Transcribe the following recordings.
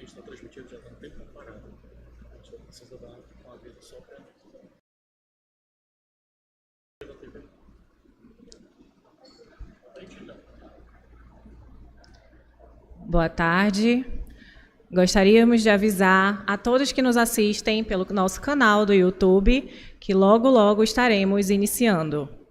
gente está transmitindo já está um tempo parado. A gente precisa dar um aviso só para a TV. Boa tarde. Gostaríamos de avisar a todos que nos assistem pelo nosso canal do YouTube que logo, logo estaremos iniciando.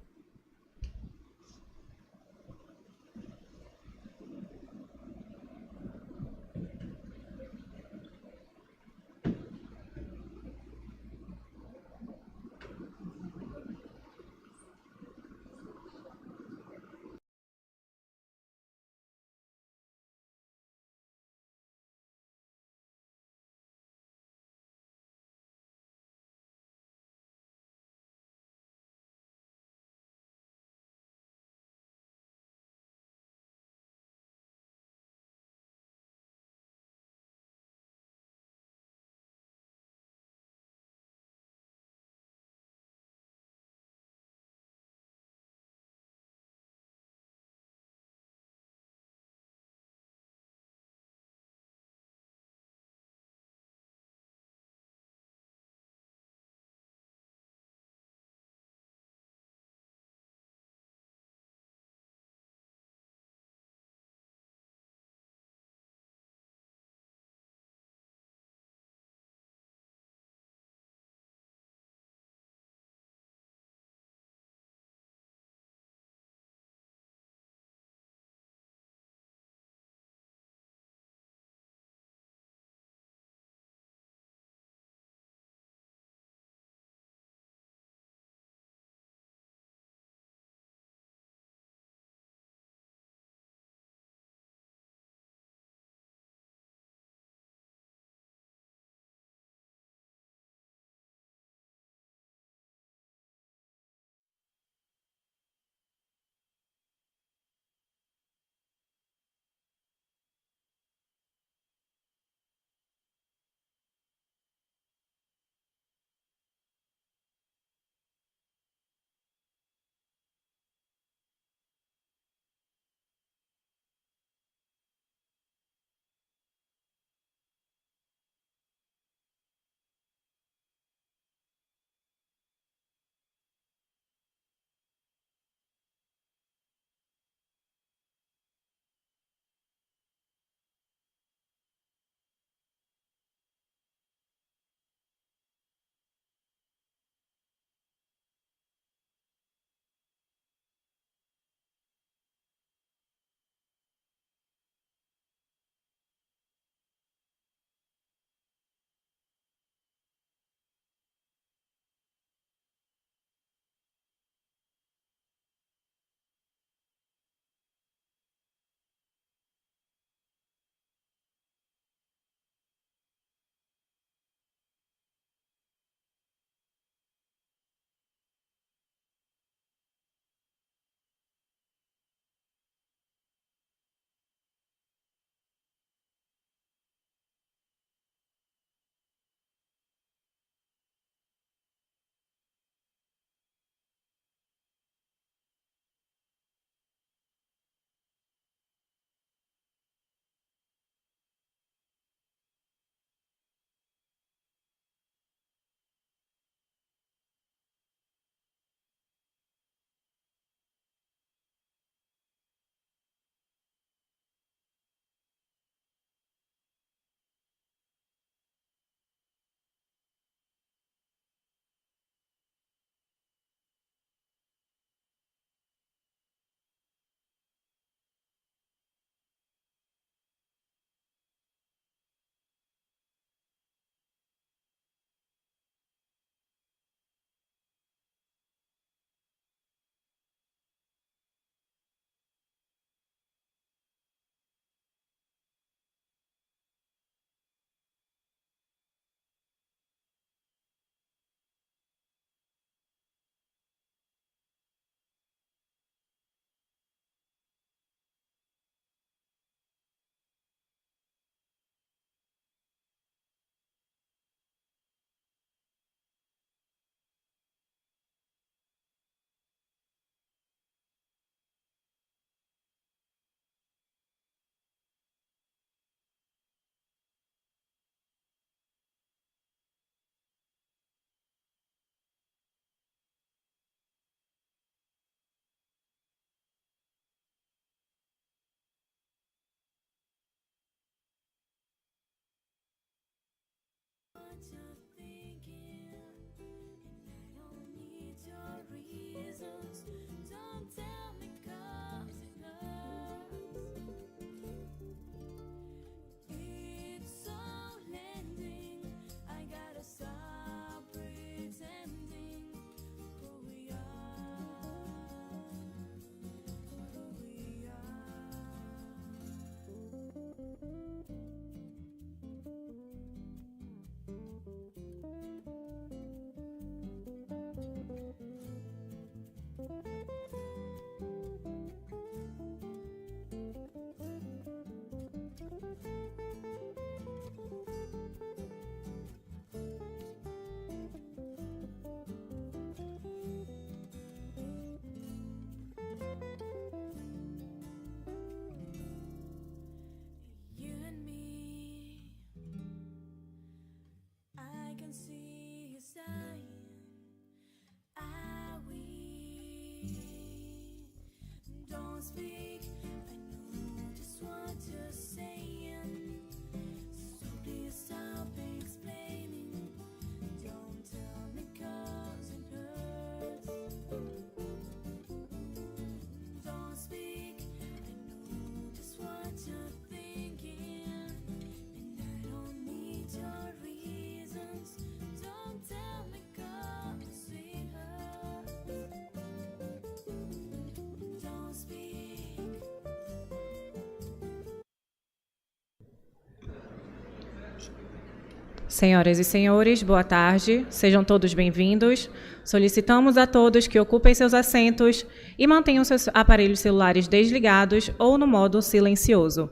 Senhoras e senhores, boa tarde. Sejam todos bem-vindos. Solicitamos a todos que ocupem seus assentos e mantenham seus aparelhos celulares desligados ou no modo silencioso.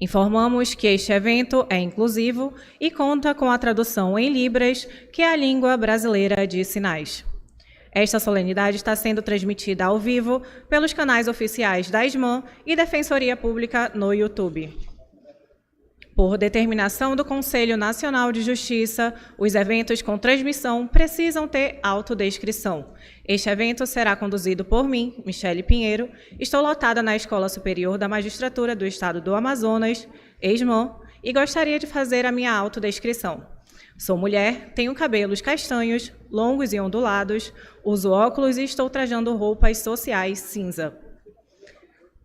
Informamos que este evento é inclusivo e conta com a tradução em Libras, que é a língua brasileira de sinais. Esta solenidade está sendo transmitida ao vivo pelos canais oficiais da SMAN e Defensoria Pública no YouTube. Por determinação do Conselho Nacional de Justiça, os eventos com transmissão precisam ter autodescrição. Este evento será conduzido por mim, Michele Pinheiro. Estou lotada na Escola Superior da Magistratura do Estado do Amazonas, ESMAN, e gostaria de fazer a minha autodescrição. Sou mulher, tenho cabelos castanhos, longos e ondulados, uso óculos e estou trajando roupas sociais cinza.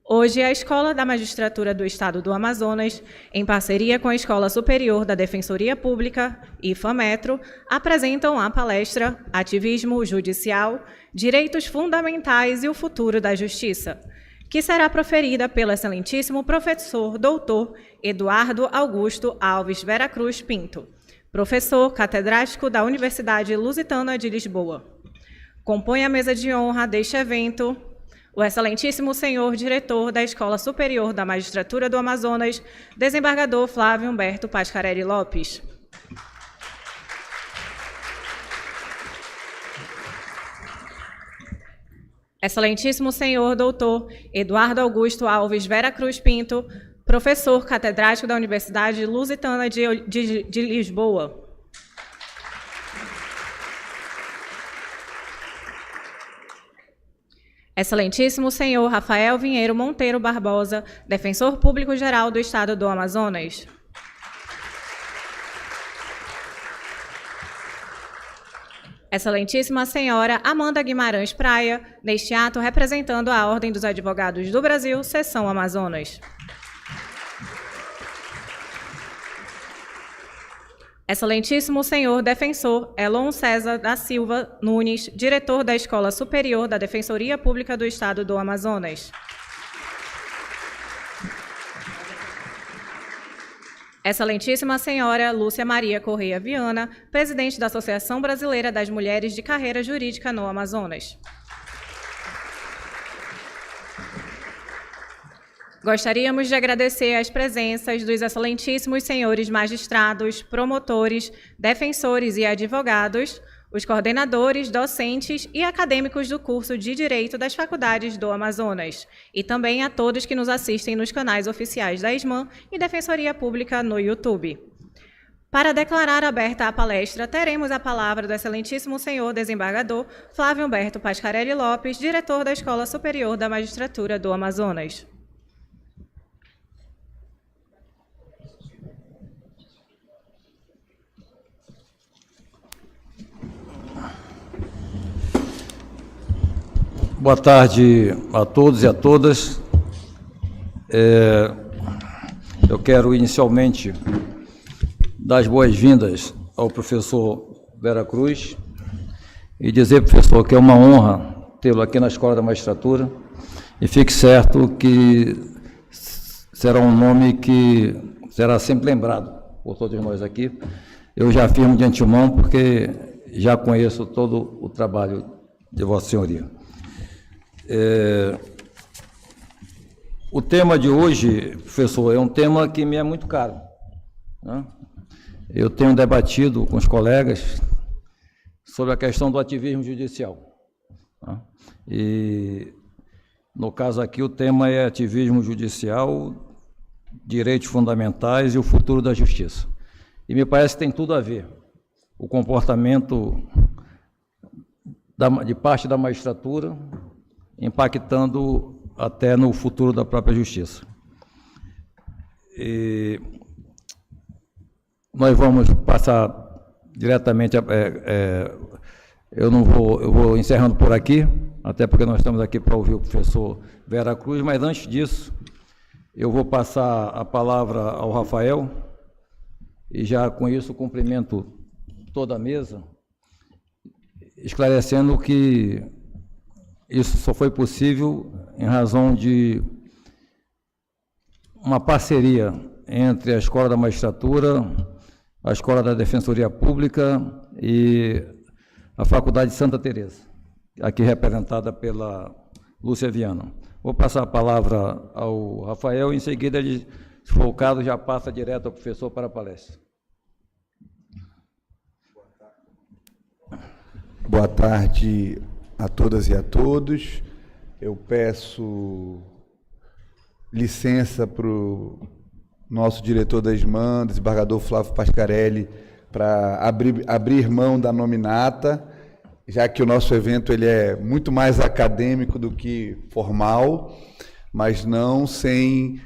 Hoje, a Escola da Magistratura do Estado do Amazonas, em parceria com a Escola Superior da Defensoria Pública e FAMetro, apresentam a palestra Ativismo Judicial, Direitos Fundamentais e o Futuro da Justiça, que será proferida pelo excelentíssimo professor doutor Eduardo Augusto Alves Vera Cruz Pinto, professor catedrático da Universidade Lusitana de Lisboa. Compõe a mesa de honra deste evento o excelentíssimo senhor diretor da Escola Superior da Magistratura do Amazonas, desembargador Flávio Humberto Pascarelli Lopes. Excelentíssimo senhor doutor Eduardo Augusto Alves Vera Cruz Pinto, professor catedrático da Universidade Lusitana de Lisboa. Excelentíssimo senhor Rafael Vinheiro Monteiro Barbosa, defensor público-geral do Estado do Amazonas. Excelentíssima senhora Amanda Guimarães Praia, neste ato representando a Ordem dos Advogados do Brasil, Seção Amazonas. Excelentíssimo senhor defensor Elon César da Silva Nunes, diretor da Escola Superior da Defensoria Pública do Estado do Amazonas. Excelentíssima senhora Lúcia Maria Correia Viana, presidente da Associação Brasileira das Mulheres de Carreira Jurídica no Amazonas. Gostaríamos de agradecer as presenças dos excelentíssimos senhores magistrados, promotores, defensores e advogados, os coordenadores, docentes e acadêmicos do curso de Direito das Faculdades do Amazonas, e também a todos que nos assistem nos canais oficiais da SMAN e Defensoria Pública no YouTube. Para declarar aberta a palestra, teremos a palavra do excelentíssimo senhor desembargador Flávio Humberto Pascarelli Lopes, diretor da Escola Superior da Magistratura do Amazonas. Boa tarde a todos e a todas. Eu quero inicialmente dar as boas-vindas ao professor Vera Cruz e dizer, professor, que é uma honra tê-lo aqui na Escola da Magistratura, e fique certo que será um nome que será sempre lembrado por todos nós aqui. Eu já afirmo de antemão porque já conheço todo o trabalho de Vossa Senhoria. O tema de hoje, professor, é um tema que me é muito caro, né? Eu tenho debatido com os colegas sobre a questão do ativismo judicial, né? E, no caso aqui, o tema é ativismo judicial, direitos fundamentais e o futuro da justiça. E me parece que tem tudo a ver o comportamento de parte da magistratura impactando até no futuro da própria justiça. E nós vamos passar diretamente, eu vou encerrando por aqui, até porque nós estamos aqui para ouvir o professor Vera Cruz, mas antes disso, eu vou passar a palavra ao Rafael, e já com isso cumprimento toda a mesa, esclarecendo que isso só foi possível em razão de uma parceria entre a Escola da Magistratura, a Escola da Defensoria Pública e a Faculdade Santa Teresa, aqui representada pela Lúcia Viana. Vou passar a palavra ao Rafael, em seguida, ele, se for o caso, já passa direto ao professor para a palestra. Boa tarde a todas e a todos. Eu peço licença para o nosso diretor da SMAN, desembargador Flávio Pascarelli, para abrir mão da nominata, já que o nosso evento ele é muito mais acadêmico do que formal, mas não sem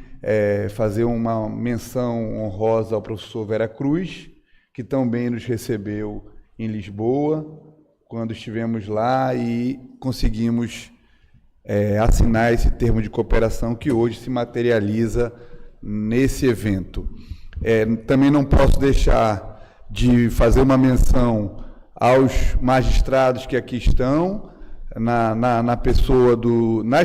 fazer uma menção honrosa ao professor Vera Cruz, que também nos recebeu em Lisboa, quando estivemos lá e conseguimos assinar esse termo de cooperação que hoje se materializa nesse evento. Também não posso deixar de fazer uma menção aos magistrados que aqui estão, nas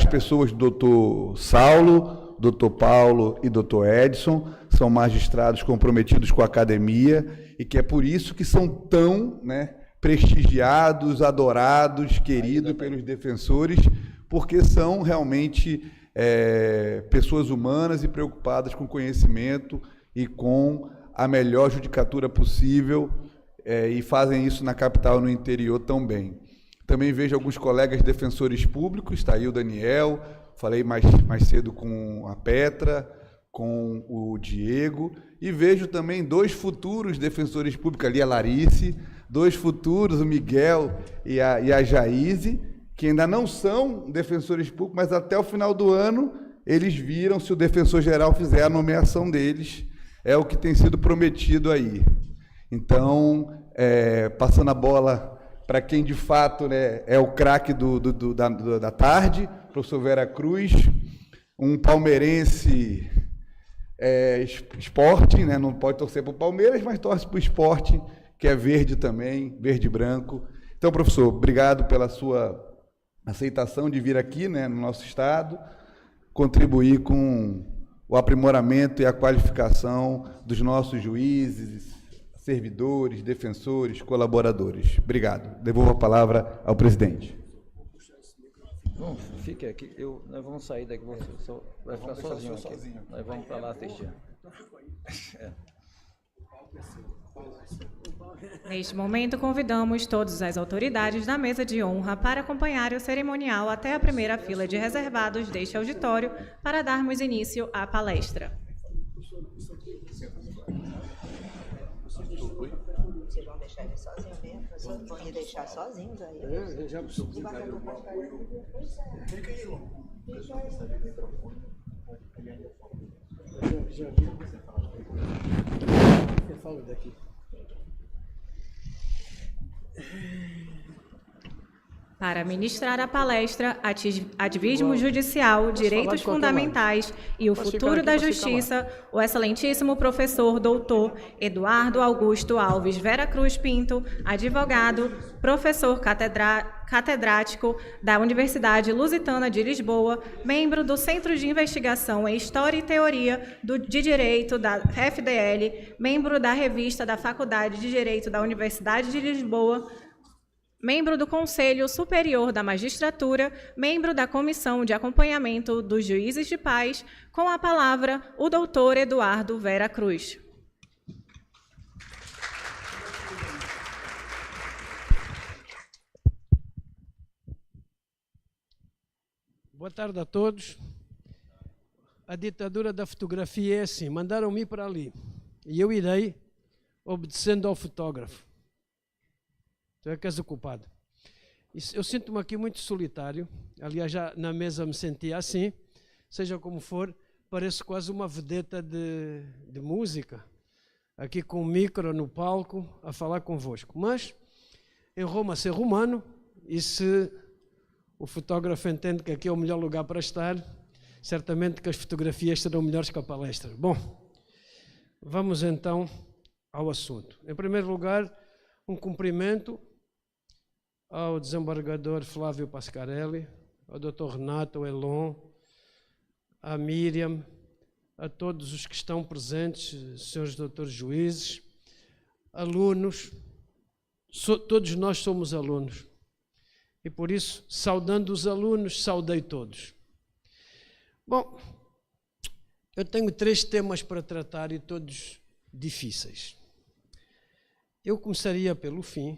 pessoas do doutor Saulo, doutor Paulo e doutor Edson, são magistrados comprometidos com a academia e que é por isso que são tão prestigiados, adorados, queridos pelos defensores, porque são realmente pessoas humanas e preocupadas com conhecimento e com a melhor judicatura possível, e fazem isso na capital e no interior tão bem. Também vejo alguns colegas defensores públicos, está aí o Daniel, falei mais cedo com a Petra, com o Diego, e vejo também dois futuros defensores públicos ali, a Larice, dois futuros, o Miguel e a Jaíse, que ainda não são defensores públicos, mas até o final do ano eles viram se o defensor-geral fizer a nomeação deles, é o que tem sido prometido aí. Então, passando a bola para quem de fato é o craque da tarde, professor Vera Cruz, um palmeirense esporte, não pode torcer para o Palmeiras, mas torce para o esporte, que é verde também, verde e branco. Então, professor, obrigado pela sua aceitação de vir aqui no nosso estado, contribuir com o aprimoramento e a qualificação dos nossos juízes, servidores, defensores, colaboradores. Obrigado. Devolvo a palavra ao presidente. Não, fique aqui. Nós vamos sair daqui. Você vai ficar sozinho aqui. Nós vamos para lá assistir. Neste momento, convidamos todas as autoridades da mesa de honra para acompanhar o cerimonial até a primeira fila de reservados deste auditório para darmos início à palestra. Vocês vão deixar ele sozinho mesmo? Vocês vão me deixar sozinhos aí? Já Fica aí, Lô. Já vi você falar. Eu falo daqui. Para ministrar a palestra Ativismo Judicial, Direitos Fundamentais e o Futuro da Justiça, o excelentíssimo professor doutor Eduardo Augusto Alves Vera Cruz Pinto, advogado, professor catedrático da Universidade Lusitana de Lisboa, membro do Centro de Investigação em História e Teoria de Direito da FDL, membro da Revista da Faculdade de Direito da Universidade de Lisboa, membro do Conselho Superior da Magistratura, membro da Comissão de Acompanhamento dos Juízes de Paz, com a palavra o doutor Eduardo Vera Cruz. Boa tarde a todos. A ditadura da fotografia é assim, mandaram-me ir para ali e eu irei obedecendo ao fotógrafo. Tu é que és o culpado. Eu sinto-me aqui muito solitário, aliás, já na mesa me sentia assim, seja como for, pareço quase uma vedeta de música, aqui com o micro no palco, a falar convosco. Mas, em Roma, ser romano, e se o fotógrafo entende que aqui é o melhor lugar para estar, certamente que as fotografias serão melhores que a palestra. Bom, vamos então ao assunto. Em primeiro lugar, um cumprimento ao desembargador Flávio Pascarelli, ao Dr. Renato Elon, à Miriam, a todos os que estão presentes, senhores doutores juízes, alunos, todos nós somos alunos. E por isso, saudando os alunos, saudei todos. Bom, eu tenho 3 temas para tratar e todos difíceis. Eu começaria pelo fim,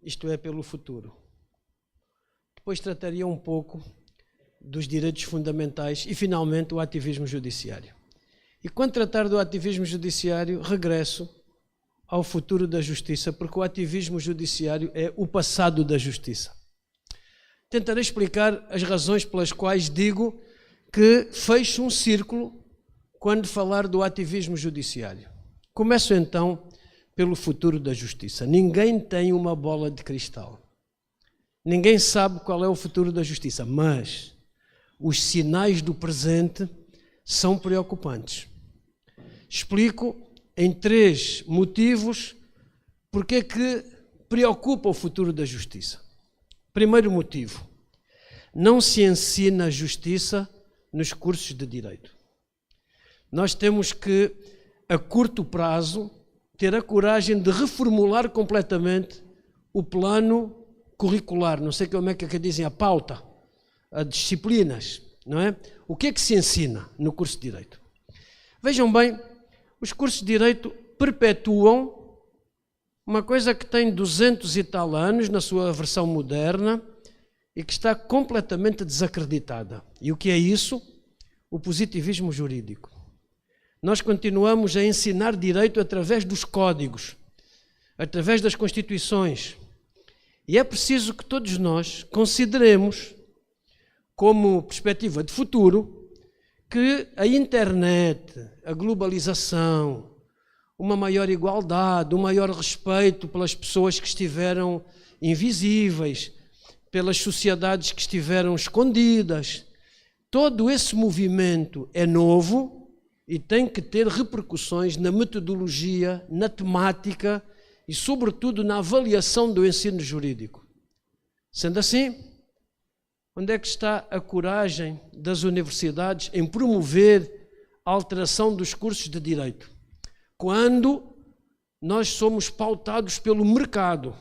isto é, pelo futuro. Depois trataria um pouco dos direitos fundamentais e, finalmente, o ativismo judiciário. E quando tratar do ativismo judiciário, regresso ao futuro da justiça, porque o ativismo judiciário é o passado da justiça. Tentarei explicar as razões pelas quais digo que fecho um círculo quando falar do ativismo judiciário. Começo então pelo futuro da justiça. Ninguém tem uma bola de cristal. Ninguém sabe qual é o futuro da justiça, mas os sinais do presente são preocupantes. Explico em 3 motivos porque é que preocupa o futuro da justiça. Primeiro motivo, não se ensina justiça nos cursos de direito. Nós temos que, a curto prazo, ter a coragem de reformular completamente o plano curricular, não sei como é que dizem, a pauta, as disciplinas, não é? O que é que se ensina no curso de direito? Vejam bem, os cursos de direito perpetuam uma coisa que tem 200 e tal anos na sua versão moderna e que está completamente desacreditada. E o que é isso? O positivismo jurídico. Nós continuamos a ensinar direito através dos códigos, através das constituições. E é preciso que todos nós consideremos, como perspectiva de futuro, que a internet, a globalização, uma maior igualdade, um maior respeito pelas pessoas que estiveram invisíveis, pelas sociedades que estiveram escondidas. Todo esse movimento é novo e tem que ter repercussões na metodologia, na temática e, sobretudo, na avaliação do ensino jurídico. Sendo assim, onde é que está a coragem das universidades em promover a alteração dos cursos de direito? Quando nós somos pautados pelo mercado.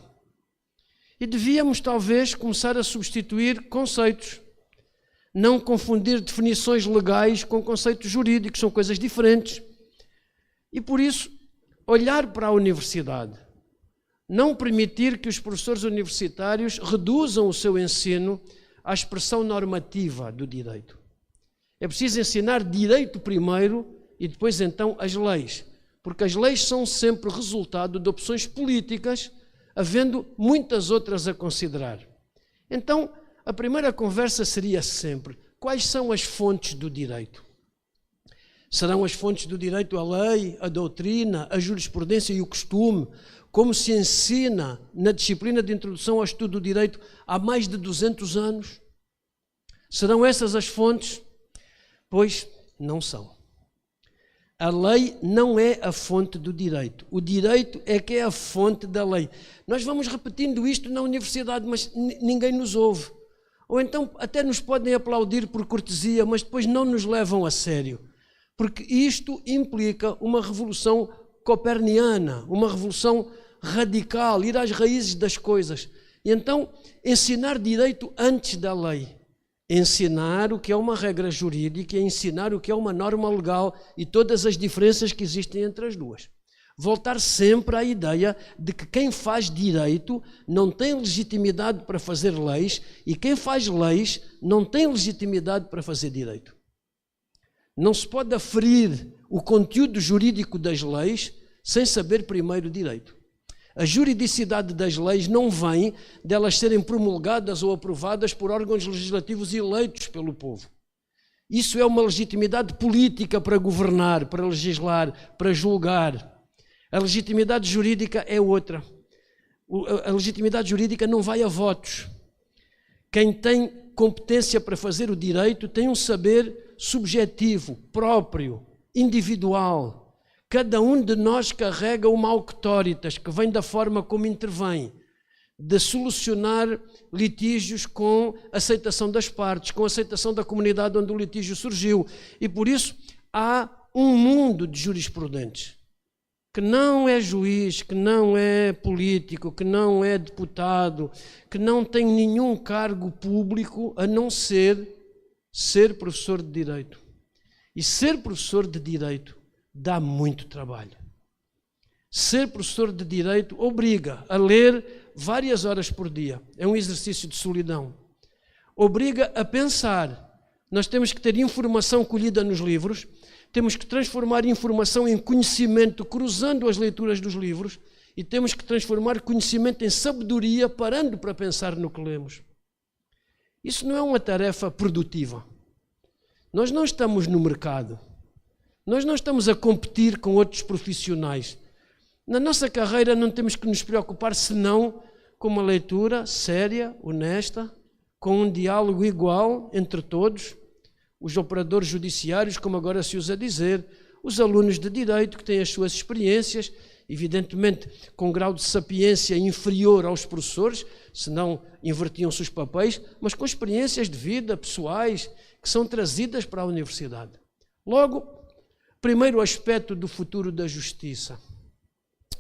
E devíamos, talvez, começar a substituir conceitos. Não confundir definições legais com conceitos jurídicos, são coisas diferentes. E, por isso, olhar para a universidade. Não permitir que os professores universitários reduzam o seu ensino à expressão normativa do direito. É preciso ensinar direito primeiro e depois, então, as leis. Porque as leis são sempre resultado de opções políticas, havendo muitas outras a considerar. Então, a primeira conversa seria sempre: quais são as fontes do direito? Serão as fontes do direito a lei, a doutrina, a jurisprudência e o costume, como se ensina na disciplina de introdução ao estudo do direito há mais de 200 anos? Serão essas as fontes? Pois não são. A lei não é a fonte do direito. O direito é que é a fonte da lei. Nós vamos repetindo isto na universidade, mas ninguém nos ouve. Ou então até nos podem aplaudir por cortesia, mas depois não nos levam a sério. Porque isto implica uma revolução coperniana, uma revolução radical, ir às raízes das coisas. E então, ensinar direito antes da lei. Ensinar o que é uma regra jurídica e ensinar o que é uma norma legal e todas as diferenças que existem entre as duas. Voltar sempre à ideia de que quem faz direito não tem legitimidade para fazer leis e quem faz leis não tem legitimidade para fazer direito. Não se pode aferir o conteúdo jurídico das leis sem saber primeiro direito. A juridicidade das leis não vem delas serem promulgadas ou aprovadas por órgãos legislativos eleitos pelo povo. Isso é uma legitimidade política para governar, para legislar, para julgar. A legitimidade jurídica é outra. A legitimidade jurídica não vai a votos. Quem tem competência para fazer o direito tem um saber subjetivo, próprio, individual. Cada um de nós carrega uma auctoritas que vem da forma como intervém, de solucionar litígios com aceitação das partes, com aceitação da comunidade onde o litígio surgiu. E por isso há um mundo de jurisprudentes, que não é juiz, que não é político, que não é deputado, que não tem nenhum cargo público a não ser professor de Direito. E ser professor de Direito dá muito trabalho. Ser professor de Direito obriga a ler várias horas por dia. É um exercício de solidão. Obriga a pensar. Nós temos que ter informação colhida nos livros, temos que transformar informação em conhecimento cruzando as leituras dos livros e temos que transformar conhecimento em sabedoria parando para pensar no que lemos. Isso não é uma tarefa produtiva. Nós não estamos no mercado. Nós não estamos a competir com outros profissionais. Na nossa carreira não temos que nos preocupar senão com uma leitura séria, honesta, com um diálogo igual entre todos, os operadores judiciários, como agora se usa dizer, os alunos de Direito que têm as suas experiências, evidentemente com grau de sapiência inferior aos professores, senão invertiam-se os papéis, mas com experiências de vida pessoais que são trazidas para a universidade. Logo, primeiro aspecto do futuro da justiça,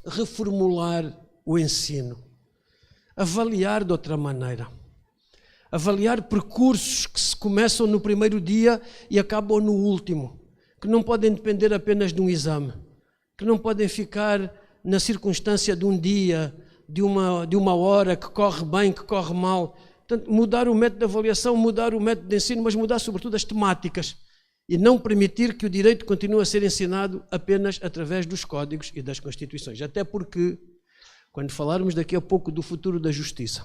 reformular o ensino, avaliar de outra maneira, avaliar percursos que se começam no primeiro dia e acabam no último, que não podem depender apenas de um exame, que não podem ficar na circunstância de um dia, de uma hora, que corre bem, que corre mal. Portanto, mudar o método de avaliação, mudar o método de ensino, mas mudar sobretudo as temáticas e não permitir que o direito continue a ser ensinado apenas através dos códigos e das constituições. Até porque, quando falarmos daqui a pouco do futuro da justiça,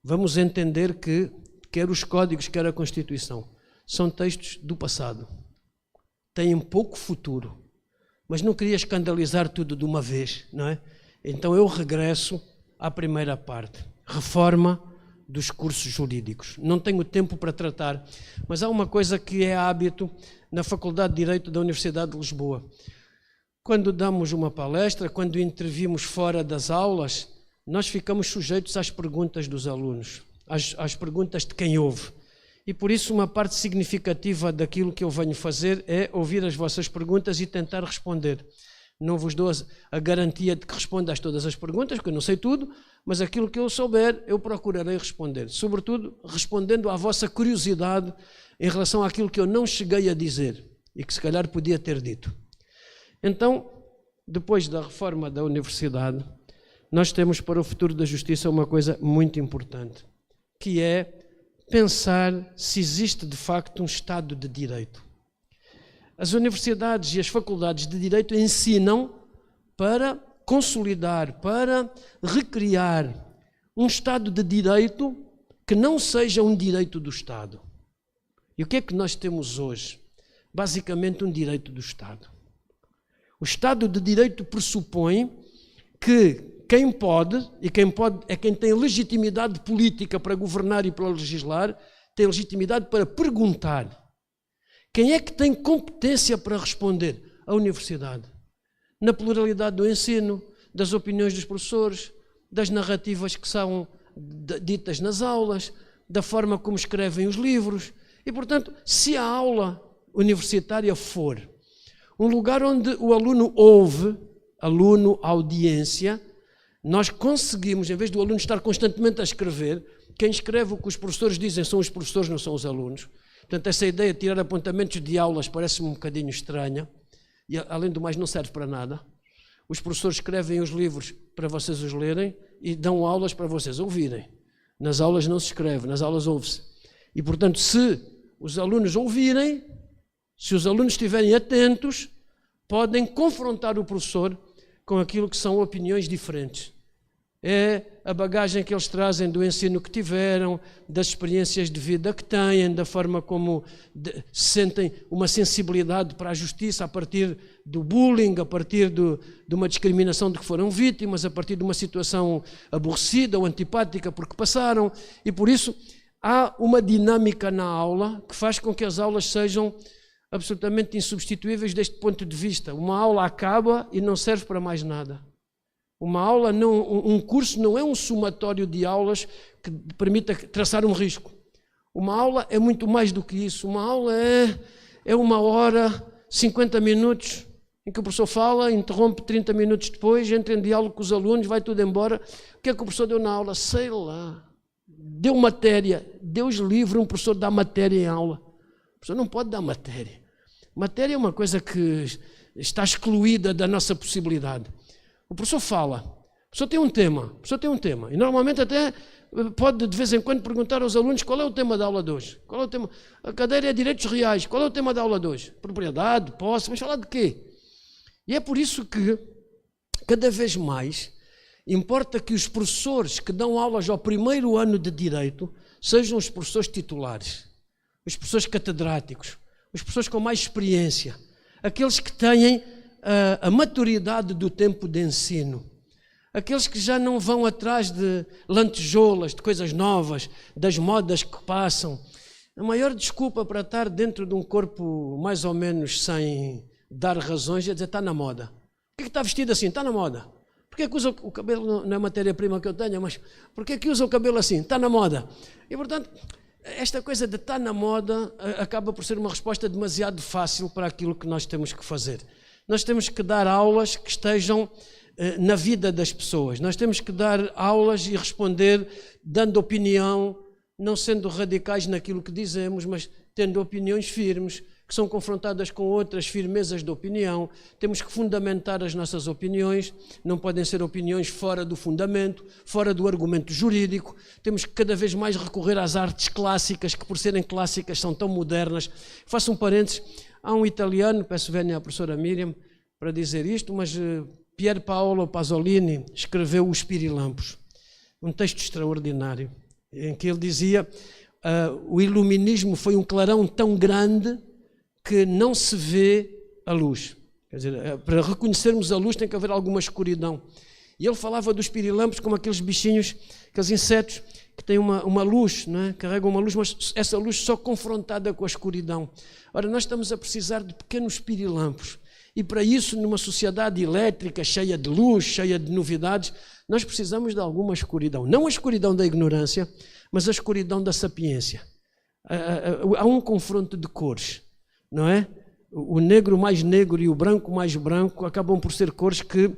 vamos entender que quer os códigos, quer a Constituição, são textos do passado. Têm pouco futuro. Mas não queria escandalizar tudo de uma vez, não é? Então eu regresso à primeira parte. Reforma dos cursos jurídicos. Não tenho tempo para tratar, mas há uma coisa que é hábito na Faculdade de Direito da Universidade de Lisboa. Quando damos uma palestra, quando intervimos fora das aulas, nós ficamos sujeitos às perguntas dos alunos, às perguntas de quem ouve. E por isso uma parte significativa daquilo que eu venho fazer é ouvir as vossas perguntas e tentar responder. Não vos dou a garantia de que responda a todas as perguntas, porque eu não sei tudo, mas aquilo que eu souber eu procurarei responder. Sobretudo respondendo à vossa curiosidade em relação àquilo que eu não cheguei a dizer e que se calhar podia ter dito. Então, depois da reforma da universidade, nós temos para o futuro da justiça uma coisa muito importante, que é pensar se existe de facto um Estado de Direito. As universidades e as faculdades de Direito ensinam para consolidar, para recriar um Estado de Direito que não seja um direito do Estado. E o que é que nós temos hoje? Basicamente um direito do Estado. O Estado de Direito pressupõe que quem pode é quem tem legitimidade política para governar e para legislar, tem legitimidade para perguntar. Quem é que tem competência para responder? A universidade. Na pluralidade do ensino, das opiniões dos professores, das narrativas que são ditas nas aulas, da forma como escrevem os livros. E, portanto, se a aula universitária for um lugar onde o aluno ouve, audiência, nós conseguimos, em vez do aluno estar constantemente a escrever, quem escreve o que os professores dizem são os professores, não são os alunos. Portanto, essa ideia de tirar apontamentos de aulas parece-me um bocadinho estranha e, além do mais, não serve para nada. Os professores escrevem os livros para vocês os lerem e dão aulas para vocês ouvirem. Nas aulas não se escreve, nas aulas ouve-se. E, portanto, se os alunos ouvirem, se os alunos estiverem atentos, podem confrontar o professor com aquilo que são opiniões diferentes. É a bagagem que eles trazem do ensino que tiveram, das experiências de vida que têm, da forma como sentem uma sensibilidade para a justiça a partir do bullying, a partir de uma discriminação de que foram vítimas, a partir de uma situação aborrecida ou antipática porque passaram. E por isso há uma dinâmica na aula que faz com que as aulas sejam absolutamente insubstituíveis deste ponto de vista. Uma aula acaba e não serve para mais nada. Uma aula, um curso não é um somatório de aulas que permita traçar um risco. Uma aula é muito mais do que isso. Uma aula é 1 hora, 50 minutos, em que o professor fala, interrompe 30 minutos depois, entra em diálogo com os alunos, vai tudo embora. O que é que o professor deu na aula? Sei lá. Deu matéria. Deus livre um professor dar matéria em aula. O professor não pode dar matéria. Matéria é uma coisa que está excluída da nossa possibilidade. O professor fala, o professor tem um tema, e normalmente até pode de vez em quando perguntar aos alunos qual é o tema da aula de hoje. Qual é o tema? A cadeira é direitos reais, qual é o tema da aula de hoje? Propriedade, posse, vamos falar de quê? E é por isso que, cada vez mais, importa que os professores que dão aulas ao primeiro ano de Direito sejam os professores titulares, os professores catedráticos, os professores com mais experiência, aqueles que têm a maturidade do tempo de ensino, aqueles que já não vão atrás de lantejoulas, de coisas novas, das modas que passam. A maior desculpa para estar dentro de um corpo mais ou menos sem dar razões é dizer está na moda. Por que está vestido assim? Está na moda. Por que usa o cabelo? Não é matéria-prima que eu tenho, mas por que usa o cabelo assim? Está na moda. E portanto, esta coisa de estar na moda acaba por ser uma resposta demasiado fácil para aquilo que nós temos que fazer. Nós temos que dar aulas que estejam na vida das pessoas. Nós temos que dar aulas e responder dando opinião, não sendo radicais naquilo que dizemos, mas tendo opiniões firmes, que são confrontadas com outras firmezas de opinião. Temos que fundamentar as nossas opiniões, não podem ser opiniões fora do fundamento, fora do argumento jurídico. Temos que cada vez mais recorrer às artes clássicas, que por serem clássicas são tão modernas. Faço um parênteses. Há um italiano, peço venha à professora Miriam para dizer isto, mas Pier Paolo Pasolini escreveu Os Pirilampos, um texto extraordinário, em que ele dizia o iluminismo foi um clarão tão grande que não se vê a luz. Quer dizer, para reconhecermos a luz tem que haver alguma escuridão. E ele falava dos pirilampos como aqueles bichinhos, aqueles insetos que têm uma luz, não é? Carregam uma luz, mas essa luz só confrontada com a escuridão. Ora, nós estamos a precisar de pequenos pirilampos. E para isso, numa sociedade elétrica, cheia de luz, cheia de novidades, nós precisamos de alguma escuridão. Não a escuridão da ignorância, mas a escuridão da sapiência. Há um confronto de cores, não é? O negro mais negro e o branco mais branco acabam por ser cores que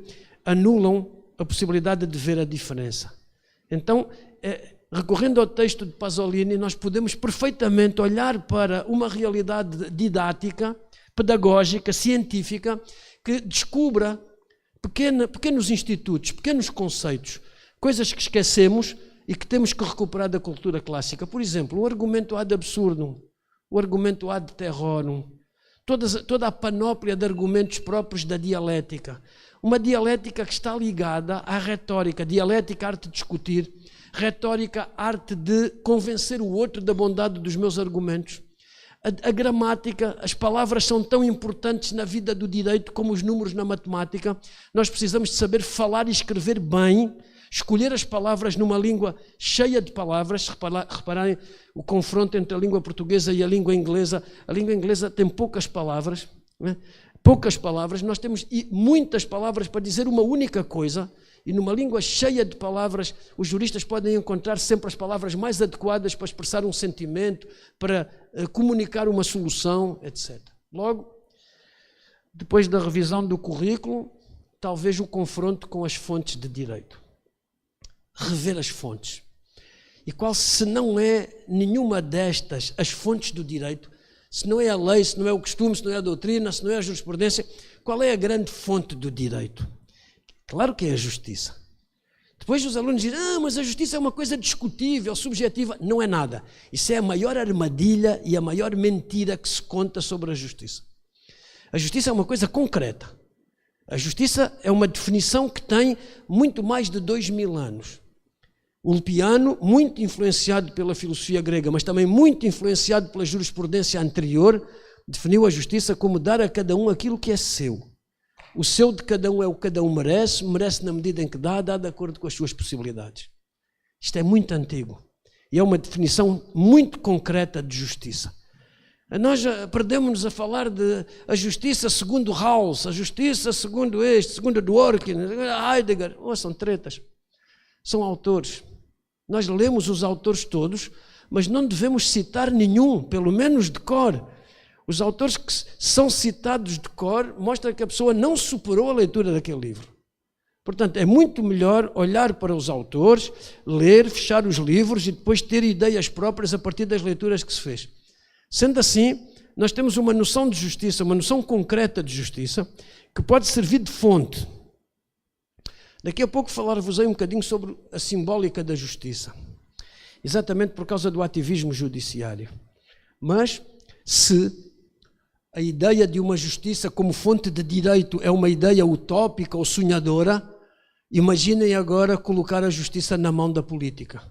anulam a possibilidade de ver a diferença. Então, recorrendo ao texto de Pasolini, nós podemos perfeitamente olhar para uma realidade didática, pedagógica, científica, que descubra pequenos institutos, pequenos conceitos, coisas que esquecemos e que temos que recuperar da cultura clássica. Por exemplo, o argumento ad absurdum, o argumento ad terrorum, toda a panóplia de argumentos próprios da dialética. Uma dialética que está ligada à retórica. Dialética, arte de discutir. Retórica, arte de convencer o outro da bondade dos meus argumentos. A gramática, as palavras são tão importantes na vida do direito como os números na matemática. Nós precisamos de saber falar e escrever bem, escolher as palavras numa língua cheia de palavras. Repararem o confronto entre a língua portuguesa e a língua inglesa. A língua inglesa tem poucas palavras, né? Poucas palavras. Nós temos muitas palavras para dizer uma única coisa. E numa língua cheia de palavras, os juristas podem encontrar sempre as palavras mais adequadas para expressar um sentimento, para comunicar uma solução, etc. Logo, depois da revisão do currículo, talvez o confronto com as fontes de direito. Rever as fontes. E qual, se não é nenhuma destas as fontes do direito, se não é a lei, se não é o costume, se não é a doutrina, se não é a jurisprudência, qual é a grande fonte do direito? Claro que é a justiça. Depois os alunos dizem, mas a justiça é uma coisa discutível, subjetiva. Não é nada. Isso é a maior armadilha e a maior mentira que se conta sobre a justiça. A justiça é uma coisa concreta. A justiça é uma definição que tem muito mais de 2000 anos. Ulpiano, muito influenciado pela filosofia grega, mas também muito influenciado pela jurisprudência anterior, definiu a justiça como dar a cada um aquilo que é seu. O seu de cada um é o que cada um merece, merece na medida em que dá de acordo com as suas possibilidades. Isto é muito antigo e é uma definição muito concreta de justiça. Nós perdemos-nos a falar de a justiça segundo Rawls, a justiça segundo este, segundo Dworkin, Heidegger. São tretas, são autores. Nós lemos os autores todos, mas não devemos citar nenhum, pelo menos de cor. Os autores que são citados de cor mostram que a pessoa não superou a leitura daquele livro. Portanto, é muito melhor olhar para os autores, ler, fechar os livros e depois ter ideias próprias a partir das leituras que se fez. Sendo assim, nós temos uma noção de justiça, uma noção concreta de justiça, que pode servir de fonte. Daqui a pouco falar-vos-ei um bocadinho sobre a simbólica da justiça, exatamente por causa do ativismo judiciário. Mas, se a ideia de uma justiça como fonte de direito é uma ideia utópica ou sonhadora, imaginem agora colocar a justiça na mão da política,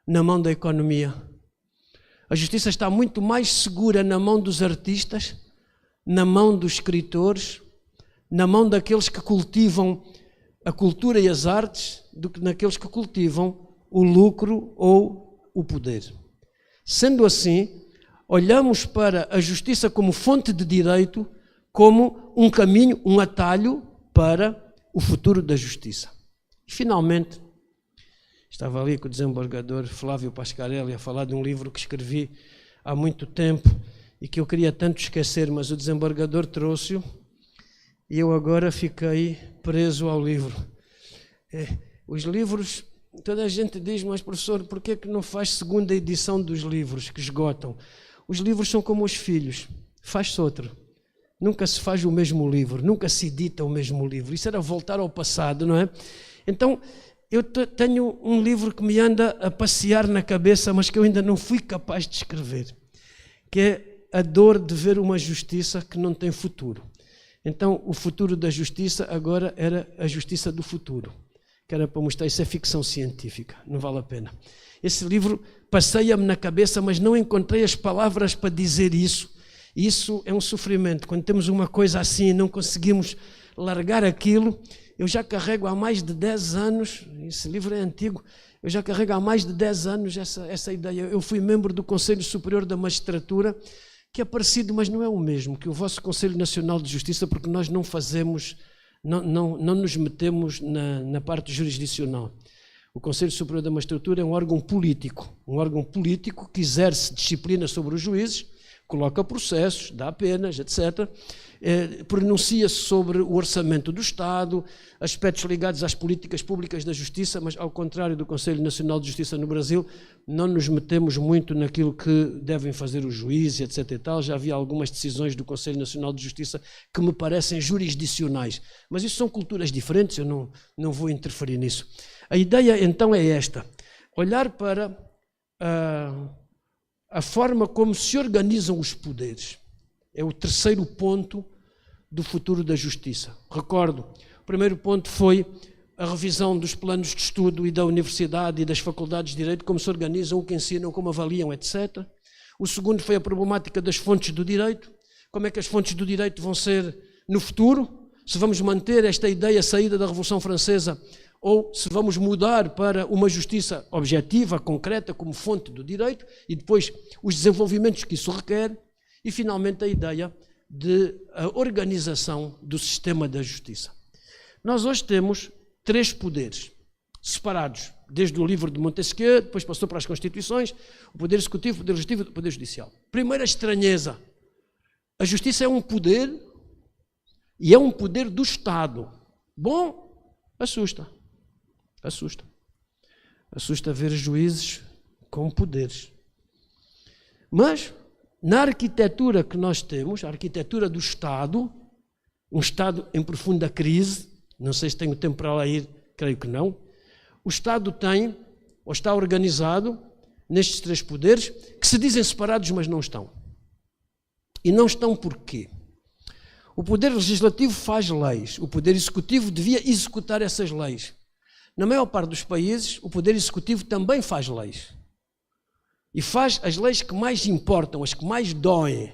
na mão da economia. A justiça está muito mais segura na mão dos artistas, na mão dos escritores, na mão daqueles que cultivam a cultura e as artes, do que naqueles que cultivam o lucro ou o poder. Sendo assim, olhamos para a justiça como fonte de direito, como um caminho, um atalho para o futuro da justiça. E, finalmente, estava ali com o desembargador Flávio Pascarelli a falar de um livro que escrevi há muito tempo e que eu queria tanto esquecer, mas o desembargador trouxe-o e eu agora fiquei preso ao livro. Os livros, toda a gente diz, mas professor, por que não faz segunda edição dos livros que esgotam? Os livros são como os filhos, faz-se outro. Nunca se faz o mesmo livro, nunca se edita o mesmo livro. Isso era voltar ao passado, não é? Então, eu tenho um livro que me anda a passear na cabeça, mas que eu ainda não fui capaz de escrever, que é a dor de ver uma justiça que não tem futuro. Então, o futuro da justiça agora era a justiça do futuro, que era para mostrar, isso é ficção científica, não vale a pena. Esse livro passeia-me na cabeça, mas não encontrei as palavras para dizer isso. Isso é um sofrimento. Quando temos uma coisa assim e não conseguimos largar aquilo, eu já carrego há mais de 10 anos, esse livro é antigo, eu já carrego há mais de 10 anos essa ideia. Eu fui membro do Conselho Superior da Magistratura, que é parecido, mas não é o mesmo, que o vosso Conselho Nacional de Justiça, porque nós não fazemos, não nos metemos na parte jurisdicional. O Conselho Superior da Magistratura é um órgão político que exerce disciplina sobre os juízes, coloca processos, dá penas, etc. Pronuncia-se sobre o orçamento do Estado, aspectos ligados às políticas públicas da justiça, mas ao contrário do Conselho Nacional de Justiça no Brasil, não nos metemos muito naquilo que devem fazer os juízes, etc. e tal. Já havia algumas decisões do Conselho Nacional de Justiça que me parecem jurisdicionais, mas isso são culturas diferentes, eu não vou interferir nisso. A ideia então é esta, olhar para a forma como se organizam os poderes. É o terceiro ponto do futuro da justiça. Recordo, o primeiro ponto foi a revisão dos planos de estudo e da universidade e das faculdades de direito, como se organizam, o que ensinam, como avaliam, etc. O segundo foi a problemática das fontes do direito, como é que as fontes do direito vão ser no futuro, se vamos manter esta ideia saída da Revolução Francesa ou se vamos mudar para uma justiça objetiva, concreta, como fonte do direito, e depois os desenvolvimentos que isso requer, e finalmente a ideia de a organização do sistema da justiça. Nós hoje temos 3 poderes separados, desde o livro de Montesquieu, depois passou para as Constituições, o poder executivo, o poder legislativo e o poder judicial. Primeira estranheza, a justiça é um poder e é um poder do Estado. Bom, assusta. Assusta ver juízes com poderes. Mas, na arquitetura que nós temos, a arquitetura do Estado, um Estado em profunda crise, não sei se tenho tempo para lá ir, creio que não, o Estado tem, ou está organizado, nestes 3 poderes, que se dizem separados, mas não estão. E não estão por quê? O poder legislativo faz leis, o poder executivo devia executar essas leis. Na maior parte dos países, o poder executivo também faz leis. E faz as leis que mais importam, as que mais doem.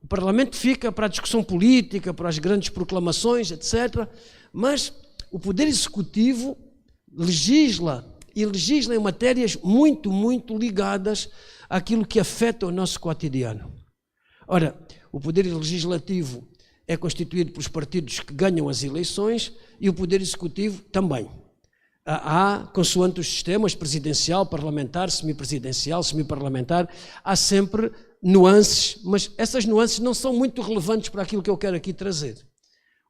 O Parlamento fica para a discussão política, para as grandes proclamações, etc. Mas o poder executivo legisla, e legisla em matérias muito, muito ligadas àquilo que afeta o nosso cotidiano. Ora, o poder legislativo é constituído pelos partidos que ganham as eleições e o poder executivo também. Há, consoante os sistemas, presidencial, parlamentar, semipresidencial, semiparlamentar, há sempre nuances, mas essas nuances não são muito relevantes para aquilo que eu quero aqui trazer.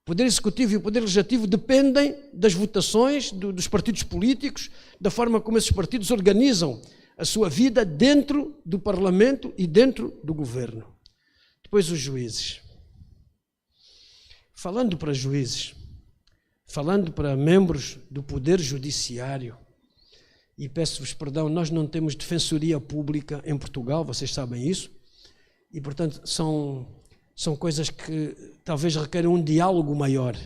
O poder executivo e o poder legislativo dependem das votações dos partidos políticos, da forma como esses partidos organizam a sua vida dentro do Parlamento e dentro do governo. Depois os juízes. Falando para juízes, falando para membros do Poder Judiciário, e peço-vos perdão, nós não temos defensoria pública em Portugal, vocês sabem isso, e portanto são coisas que talvez requeram um diálogo maior.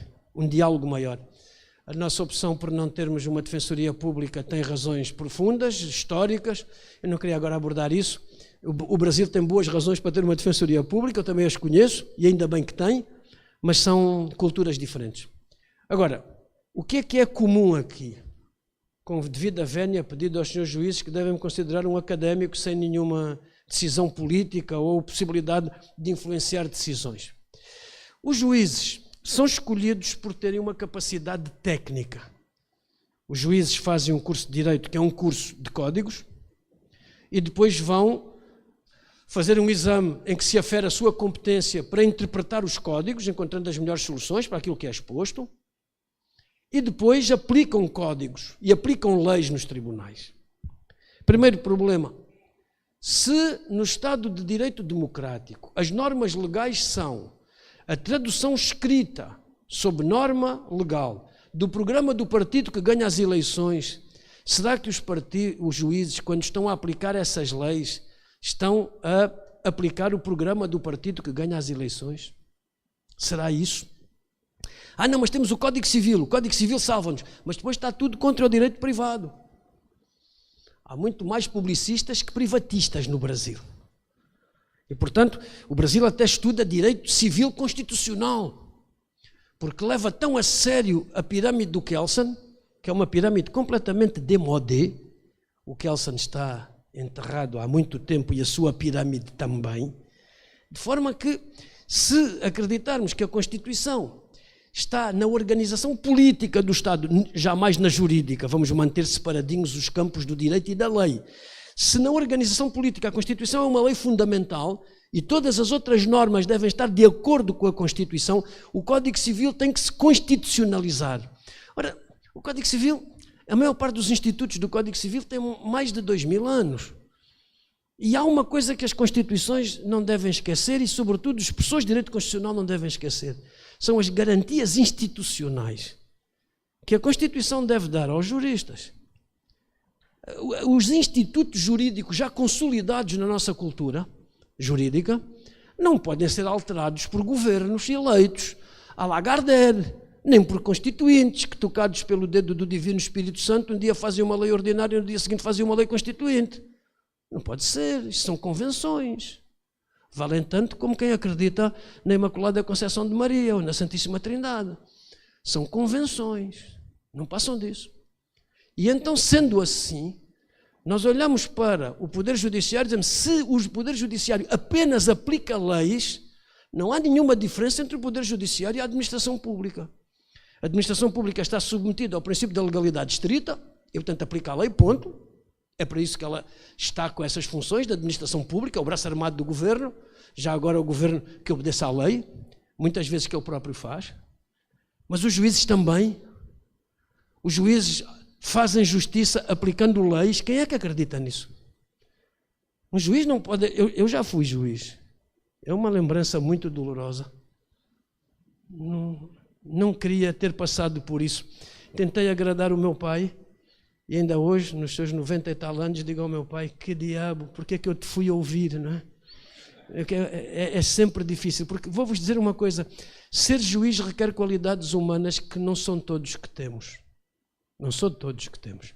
A nossa opção por não termos uma defensoria pública tem razões profundas, históricas, eu não queria agora abordar isso. O Brasil tem boas razões para ter uma defensoria pública, eu também as conheço, e ainda bem que tem, mas são culturas diferentes. Agora, o que é comum aqui? Com devida vénia, pedido aos senhores juízes que devem me considerar um académico sem nenhuma decisão política ou possibilidade de influenciar decisões. Os juízes são escolhidos por terem uma capacidade técnica. Os juízes fazem um curso de Direito, que é um curso de códigos, e depois vão fazer um exame em que se afere a sua competência para interpretar os códigos, encontrando as melhores soluções para aquilo que é exposto, e depois aplicam códigos e aplicam leis nos tribunais. Primeiro problema, se no Estado de Direito Democrático as normas legais são a tradução escrita sob norma legal do programa do partido que ganha as eleições, será que os juízes, quando estão a aplicar essas leis, estão a aplicar o programa do partido que ganha as eleições? Será isso? Não, mas temos o Código Civil salva-nos, mas depois está tudo contra o direito privado. Há muito mais publicistas que privatistas no Brasil. E, portanto, o Brasil até estuda direito civil constitucional, porque leva tão a sério a pirâmide do Kelsen, que é uma pirâmide completamente démodé. O Kelsen está enterrado há muito tempo e a sua pirâmide também, de forma que, se acreditarmos que a Constituição está na organização política do Estado, jamais na jurídica, vamos manter separadinhos os campos do direito e da lei. Se na organização política a Constituição é uma lei fundamental e todas as outras normas devem estar de acordo com a Constituição, o Código Civil tem que se constitucionalizar. Ora, o Código Civil, a maior parte dos institutos do Código Civil tem mais de 2000 anos. E há uma coisa que as Constituições não devem esquecer e, sobretudo, as pessoas de direito constitucional não devem esquecer. São as garantias institucionais que a Constituição deve dar aos juristas. Os institutos jurídicos já consolidados na nossa cultura jurídica não podem ser alterados por governos eleitos à Lagardère, nem por constituintes que, tocados pelo dedo do Divino Espírito Santo, um dia fazem uma lei ordinária e no dia seguinte fazem uma lei constituinte. Não pode ser, isto são convenções. Valem tanto como quem acredita na Imaculada Conceição de Maria ou na Santíssima Trindade. São convenções, não passam disso. E então, sendo assim, nós olhamos para o Poder Judiciário e dizemos, se o Poder Judiciário apenas aplica leis, não há nenhuma diferença entre o Poder Judiciário e a administração pública. A administração pública está submetida ao princípio da legalidade estrita, e portanto aplica a lei, ponto. É para isso que ela está com essas funções da administração pública, o braço armado do governo, já agora o governo que obedeça à lei, muitas vezes que ele próprio faz. Mas os juízes também. Os juízes fazem justiça aplicando leis. Quem é que acredita nisso? Um juiz não pode... Eu já fui juiz. É uma lembrança muito dolorosa. Não queria ter passado por isso. Tentei agradar o meu pai. E ainda hoje, nos seus 90 e tal anos, digo ao meu pai, que diabo, por que é que eu te fui ouvir, não é? É sempre difícil, porque vou-vos dizer uma coisa, ser juiz requer qualidades humanas que não são todos que temos. Não são todos que temos.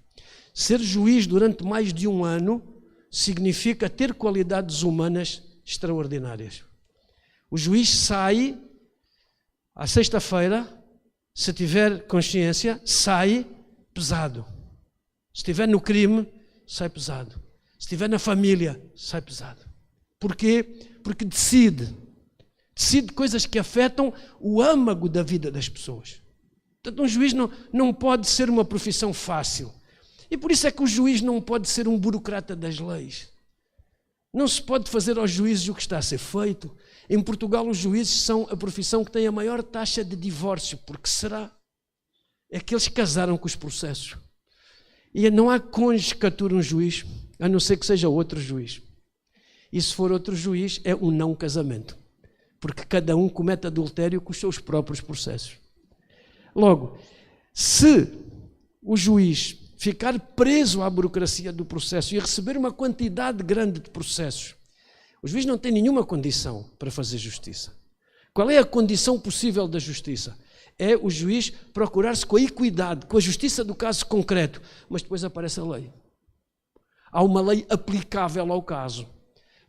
Ser juiz durante mais de um ano significa ter qualidades humanas extraordinárias. O juiz sai, à sexta-feira, se tiver consciência, sai pesado. Se estiver no crime, sai pesado. Se estiver na família, sai pesado. Porquê? Porque decide coisas que afetam o âmago da vida das pessoas. Portanto, um juiz não pode ser uma profissão fácil. E por isso é que o juiz não pode ser um burocrata das leis. Não se pode fazer aos juízes o que está a ser feito. Em Portugal, os juízes são a profissão que tem a maior taxa de divórcio. Porque será? É que eles casaram com os processos. E não há cônjuge que ature um juiz, a não ser que seja outro juiz. E se for outro juiz, é um não casamento. Porque cada um comete adultério com os seus próprios processos. Logo, se o juiz ficar preso à burocracia do processo e receber uma quantidade grande de processos, o juiz não tem nenhuma condição para fazer justiça. Qual é a condição possível da justiça? É o juiz procurar-se com a equidade, com a justiça do caso concreto, mas depois aparece a lei. Há uma lei aplicável ao caso.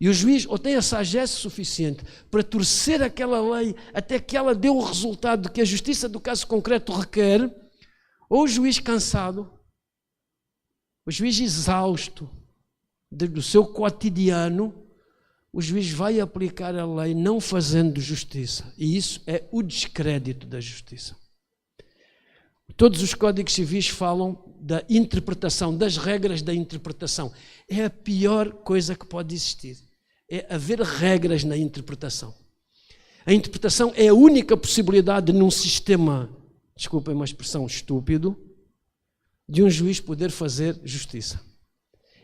E o juiz ou tem a sagesse suficiente para torcer aquela lei até que ela dê o resultado que a justiça do caso concreto requer, ou o juiz cansado, o juiz exausto do seu cotidiano, o juiz vai aplicar a lei não fazendo justiça. E isso é o descrédito da justiça. Todos os códigos civis falam da interpretação, das regras da interpretação. É a pior coisa que pode existir. É haver regras na interpretação. A interpretação é a única possibilidade num sistema, desculpem uma expressão, estúpido, de um juiz poder fazer justiça.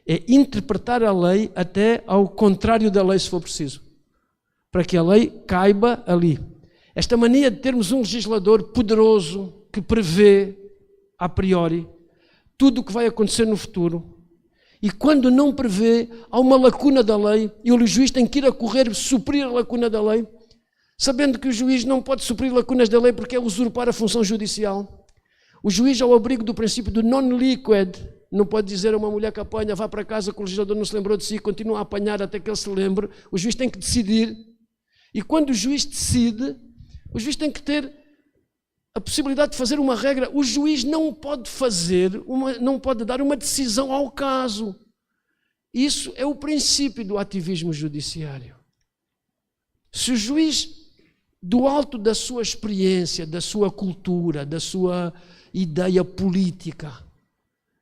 É interpretar a lei até ao contrário da lei, se for preciso, para que a lei caiba ali. Esta mania de termos um legislador poderoso que prevê, a priori, tudo o que vai acontecer no futuro, e quando não prevê, há uma lacuna da lei, e o juiz tem que ir a correr suprir a lacuna da lei, sabendo que o juiz não pode suprir lacunas da lei porque é usurpar a função judicial. O juiz, ao abrigo do princípio do non-liquid, não pode dizer a uma mulher que apanha, vá para casa que o legislador não se lembrou de si, continua a apanhar até que ele se lembre. O juiz tem que decidir. E quando o juiz decide, o juiz tem que ter a possibilidade de fazer uma regra. O juiz não pode não pode dar uma decisão ao caso. Isso é o princípio do ativismo judiciário. Se o juiz, do alto da sua experiência, da sua cultura, da sua ideia política,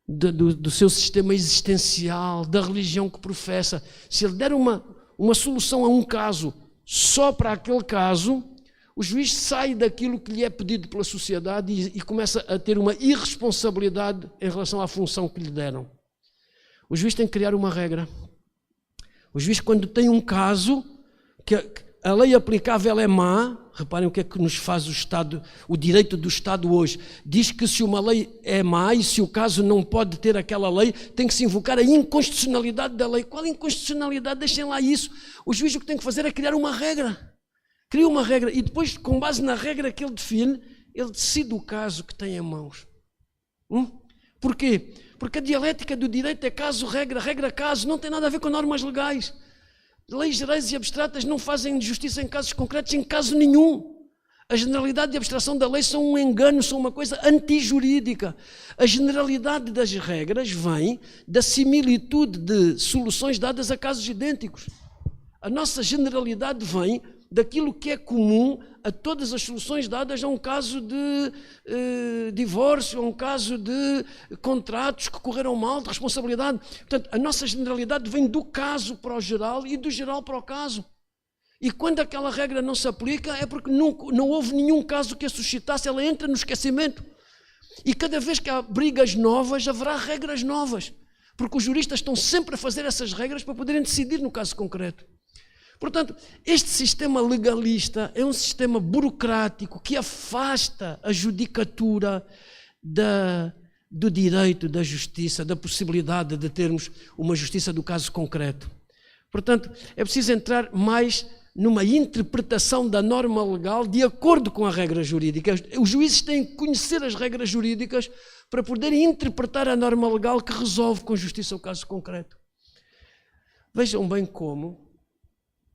do seu sistema existencial, da religião que professa, se ele der uma solução a um caso só para aquele caso, o juiz sai daquilo que lhe é pedido pela sociedade e começa a ter uma irresponsabilidade em relação à função que lhe deram. O juiz tem que criar uma regra. O juiz, quando tem um caso que a lei aplicável é má, reparem o que é que nos faz o direito do Estado hoje. Diz que se uma lei é má e se o caso não pode ter aquela lei, tem que se invocar a inconstitucionalidade da lei. Qual inconstitucionalidade? Deixem lá isso. O juiz o que tem que fazer é criar uma regra. Cria uma regra e depois, com base na regra que ele define, ele decide o caso que tem em mãos. Porquê? Porque a dialética do direito é caso, regra, regra, caso, não tem nada a ver com normas legais. Leis gerais e abstratas não fazem justiça em casos concretos, em caso nenhum. A generalidade e a abstração da lei são um engano, são uma coisa antijurídica. A generalidade das regras vem da similitude de soluções dadas a casos idênticos. A nossa generalidade vem daquilo que é comum a todas as soluções dadas a um caso de divórcio, a um caso de contratos que correram mal, de responsabilidade. Portanto, a nossa generalidade vem do caso para o geral e do geral para o caso. E quando aquela regra não se aplica é porque não houve nenhum caso que a suscitasse, ela entra no esquecimento. E cada vez que há brigas novas, haverá regras novas, porque os juristas estão sempre a fazer essas regras para poderem decidir no caso concreto. Portanto, este sistema legalista é um sistema burocrático que afasta a judicatura do direito, da justiça, da possibilidade de termos uma justiça do caso concreto. Portanto, é preciso entrar mais numa interpretação da norma legal de acordo com a regra jurídica. Os juízes têm que conhecer as regras jurídicas para poderem interpretar a norma legal que resolve com justiça o caso concreto. Vejam bem como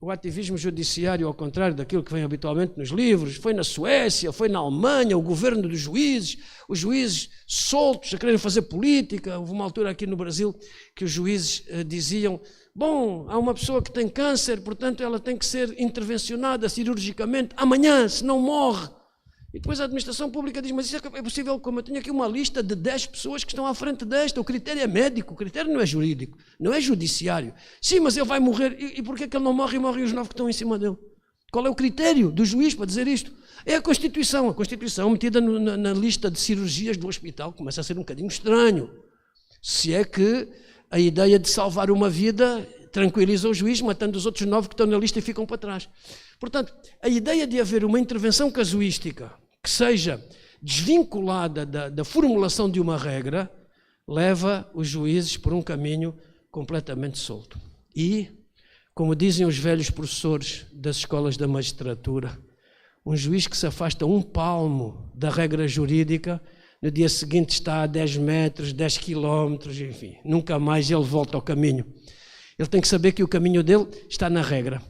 o ativismo judiciário, ao contrário daquilo que vem habitualmente nos livros, foi na Suécia, foi na Alemanha, o governo dos juízes, os juízes soltos a quererem fazer política. Houve uma altura aqui no Brasil que os juízes diziam: bom, há uma pessoa que tem câncer, portanto ela tem que ser intervencionada cirurgicamente amanhã, senão morre. E depois a administração pública diz: mas isso é possível como? Eu tenho aqui uma lista de 10 pessoas que estão à frente desta. O critério é médico, o critério não é jurídico, não é judiciário. Sim, mas ele vai morrer. E por que ele não morre e morrem os 9 que estão em cima dele? Qual é o critério do juiz para dizer isto? É a Constituição. A Constituição metida na lista de cirurgias do hospital começa a ser um bocadinho estranho. Se é que a ideia de salvar uma vida tranquiliza o juiz, matando os outros 9 que estão na lista e ficam para trás. Portanto, a ideia de haver uma intervenção casuística que seja desvinculada da formulação de uma regra leva os juízes por um caminho completamente solto. E, como dizem os velhos professores das escolas da magistratura, um juiz que se afasta um palmo da regra jurídica, no dia seguinte está a 10 metros, 10 quilómetros, enfim, nunca mais ele volta ao caminho. Ele tem que saber que o caminho dele está na regra.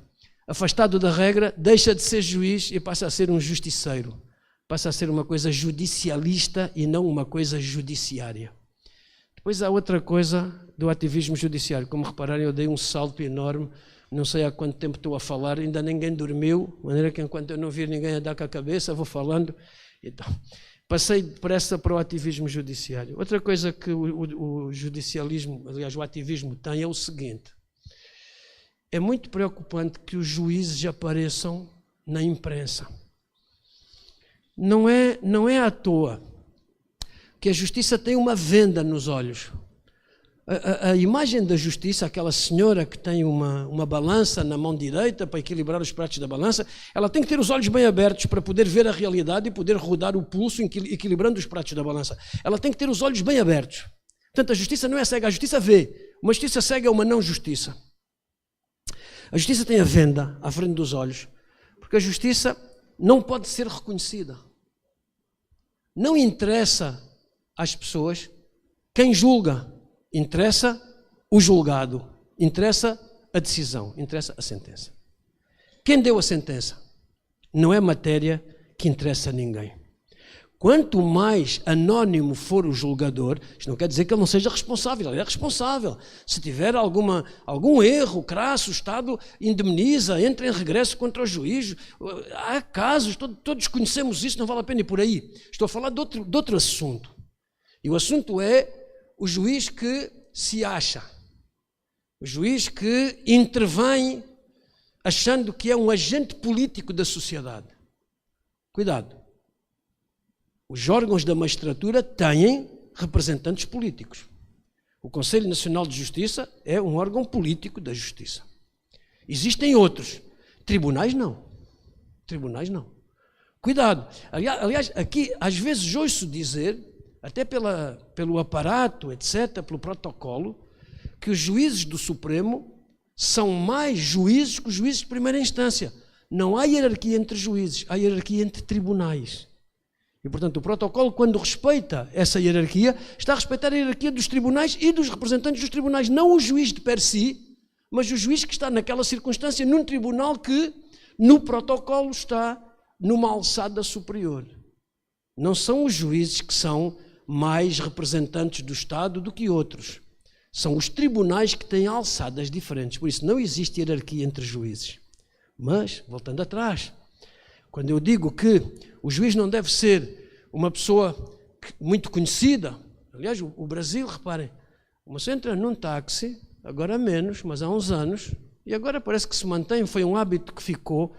Afastado da regra, deixa de ser juiz e passa a ser um justiceiro. Passa a ser uma coisa judicialista e não uma coisa judiciária. Depois há outra coisa do ativismo judiciário. Como repararem, eu dei um salto enorme. Não sei há quanto tempo estou a falar, ainda ninguém dormiu, de maneira que enquanto eu não vir ninguém a dar com a cabeça, vou falando. Então, passei depressa para o ativismo judiciário. Outra coisa que o judicialismo, aliás, o ativismo tem é o seguinte: é muito preocupante que os juízes apareçam na imprensa. Não é à toa que a justiça tem uma venda nos olhos. A imagem da justiça, aquela senhora que tem uma balança na mão direita para equilibrar os pratos da balança, ela tem que ter os olhos bem abertos para poder ver a realidade e poder rodar o pulso equilibrando os pratos da balança. Ela tem que ter os olhos bem abertos. Portanto, a justiça não é cega, a justiça vê. Uma justiça cega é uma não justiça. A justiça tem a venda à frente dos olhos, porque a justiça não pode ser reconhecida. Não interessa às pessoas quem julga, interessa o julgado, interessa a decisão, interessa a sentença. Quem deu a sentença não é matéria que interessa a ninguém. Quanto mais anónimo for o julgador, isto não quer dizer que ele não seja responsável, ele é responsável. Se tiver algum erro crasso, o Estado indemniza, entra em regresso contra o juiz. Há casos, todos conhecemos isso, não vale a pena ir por aí. Estou a falar de outro assunto. E o assunto é o juiz que se acha, o juiz que intervém achando que é um agente político da sociedade. Cuidado. Os órgãos da magistratura têm representantes políticos. O Conselho Nacional de Justiça é um órgão político da justiça. Existem outros. Tribunais não. Tribunais não. Cuidado. Aliás, aqui às vezes ouço dizer, até pelo aparato, etc., pelo protocolo, que os juízes do Supremo são mais juízes que os juízes de primeira instância. Não há hierarquia entre juízes, há hierarquia entre tribunais. E, portanto, o protocolo, quando respeita essa hierarquia, está a respeitar a hierarquia dos tribunais e dos representantes dos tribunais, não o juiz de per si, mas o juiz que está naquela circunstância num tribunal que, no protocolo, está numa alçada superior. Não são os juízes que são mais representantes do Estado do que outros. São os tribunais que têm alçadas diferentes. Por isso, não existe hierarquia entre juízes. Mas, voltando atrás, quando eu digo que o juiz não deve ser uma pessoa muito conhecida, aliás, o Brasil, reparem, uma pessoa entra num táxi, agora menos, mas há uns anos, e agora parece que se mantém, foi um hábito que ficou,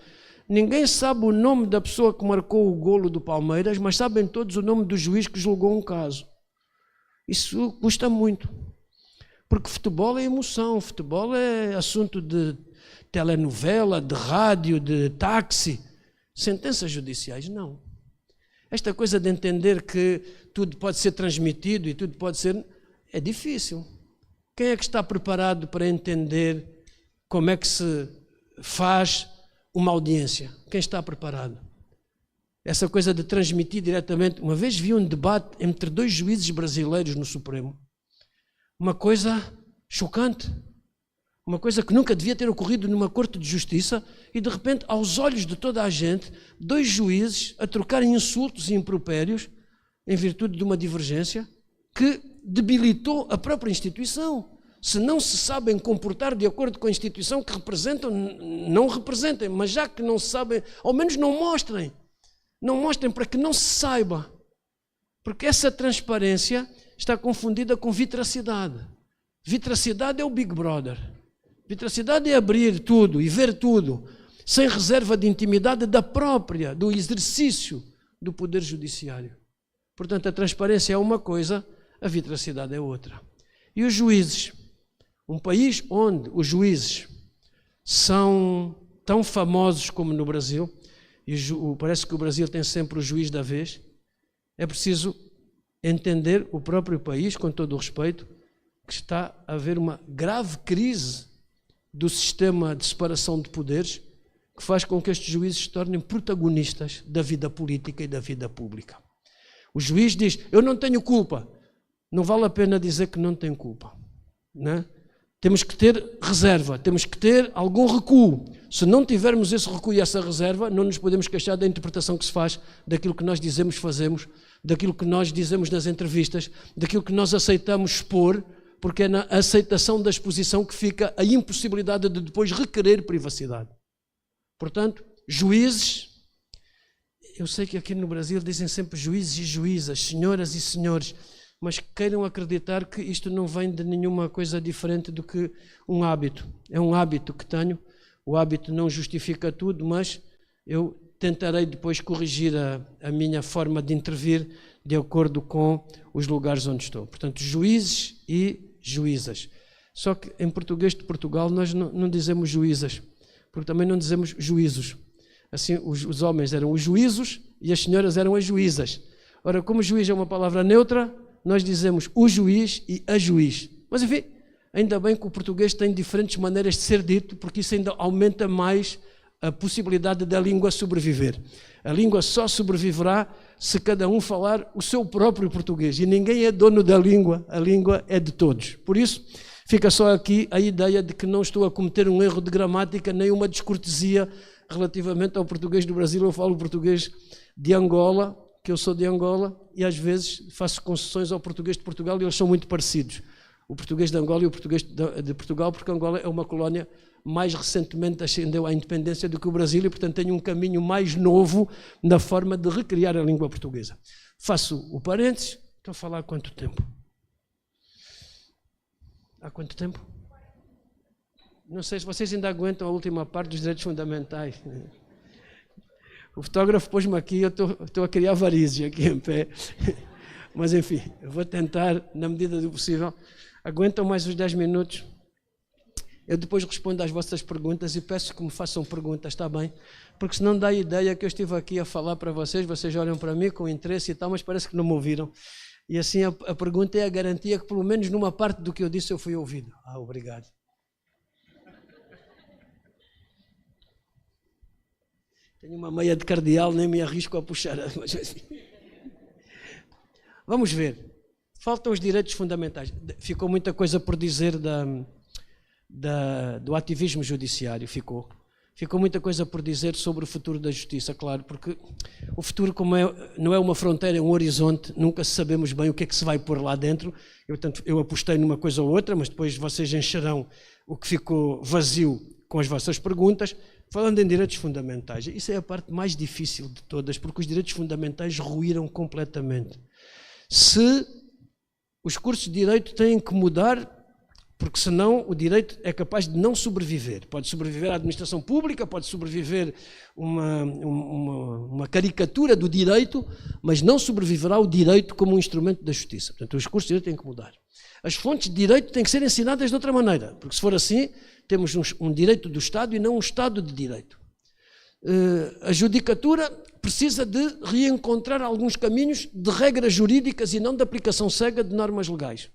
ninguém sabe o nome da pessoa que marcou o golo do Palmeiras, mas sabem todos o nome do juiz que julgou um caso. Isso custa muito, porque futebol é emoção, futebol é assunto de telenovela, de rádio, de táxi. Sentenças judiciais, não. Esta coisa de entender que tudo pode ser transmitido e tudo pode ser... é difícil. Quem é que está preparado para entender como é que se faz uma audiência. Quem está preparado? Essa coisa de transmitir diretamente. Uma vez vi um debate entre 2 juízes brasileiros no Supremo. Uma coisa chocante. Uma coisa que nunca devia ter ocorrido numa corte de justiça e, de repente, aos olhos de toda a gente, 2 juízes a trocarem insultos e impropérios em virtude de uma divergência que debilitou a própria instituição. Se não se sabem comportar de acordo com a instituição que representam, não representem, mas já que não se sabem, ao menos não mostrem. Não mostrem para que não se saiba. Porque essa transparência está confundida com vitracidade. Vitracidade é o Big Brother. Vitracidade é abrir tudo e ver tudo, sem reserva de intimidade do exercício do poder judiciário. Portanto, a transparência é uma coisa, a vitracidade é outra. E os juízes? Um país onde os juízes são tão famosos como no Brasil, e parece que o Brasil tem sempre o juiz da vez, é preciso entender o próprio país, com todo o respeito, que está a haver uma grave crise do sistema de separação de poderes que faz com que estes juízes se tornem protagonistas da vida política e da vida pública. O juiz diz, eu não tenho culpa. Não vale a pena dizer que não tem culpa, né? Temos que ter reserva, temos que ter algum recuo. Se não tivermos esse recuo e essa reserva, não nos podemos queixar da interpretação que se faz daquilo que nós dizemos, fazemos, daquilo que nós dizemos nas entrevistas, daquilo que nós aceitamos expor, porque é na aceitação da exposição que fica a impossibilidade de depois requerer privacidade. Portanto, juízes, eu sei que aqui no Brasil dizem sempre juízes e juízas, senhoras e senhores, mas queiram acreditar que isto não vem de nenhuma coisa diferente do que um hábito. É um hábito que tenho, o hábito não justifica tudo, mas eu tentarei depois corrigir a minha forma de intervir de acordo com os lugares onde estou. Portanto, juízes e juízas. Só que em português de Portugal nós não dizemos juízas, porque também não dizemos juízos. Assim, os homens eram os juízos e as senhoras eram as juízas. Ora, como juiz é uma palavra neutra, nós dizemos o juiz e a juiz. Mas enfim, ainda bem que o português tem diferentes maneiras de ser dito, porque isso ainda aumenta mais a possibilidade da língua sobreviver. A língua só sobreviverá se cada um falar o seu próprio português. E ninguém é dono da língua, a língua é de todos. Por isso, fica só aqui a ideia de que não estou a cometer um erro de gramática, nem uma descortesia relativamente ao português do Brasil. Eu falo português de Angola, que eu sou de Angola, e às vezes faço concessões ao português de Portugal e eles são muito parecidos. O português de Angola e o português de Portugal, porque Angola é uma colónia mais recentemente ascendeu à independência do que o Brasil e, portanto, tem um caminho mais novo na forma de recriar a língua portuguesa. Faço o parênteses. Estou a falar há quanto tempo? Há quanto tempo? Não sei se vocês ainda aguentam a última parte dos direitos fundamentais. O fotógrafo pôs-me aqui, eu estou a criar varizes aqui em pé. Mas, enfim, eu vou tentar, na medida do possível. Aguentam mais uns 10 minutos? Eu depois respondo às vossas perguntas e peço que me façam perguntas, está bem? Porque senão dá a ideia que eu estive aqui a falar para vocês olham para mim com interesse e tal, mas parece que não me ouviram. E assim a pergunta é a garantia que pelo menos numa parte do que eu disse eu fui ouvido. Obrigado. Tenho uma meia de cardeal, nem me arrisco a puxar. Mas, assim. Vamos ver. Faltam os direitos fundamentais. Ficou muita coisa por dizer do ativismo judiciário, ficou muita coisa por dizer sobre o futuro da justiça, claro, porque o futuro não é uma fronteira, é um horizonte, nunca sabemos bem o que é que se vai pôr lá dentro, portanto eu apostei numa coisa ou outra, mas depois vocês encherão o que ficou vazio com as vossas perguntas. Falando em direitos fundamentais, isso é a parte mais difícil de todas, porque os direitos fundamentais ruíram completamente. Se os cursos de direito têm que mudar, porque senão o direito é capaz de não sobreviver. Pode sobreviver a administração pública, pode sobreviver uma caricatura do direito, mas não sobreviverá o direito como um instrumento da justiça. Portanto, os cursos de direito têm que mudar. As fontes de direito têm que ser ensinadas de outra maneira, porque se for assim, temos um direito do Estado e não um Estado de direito. A judicatura precisa de reencontrar alguns caminhos de regras jurídicas e não de aplicação cega de normas legais.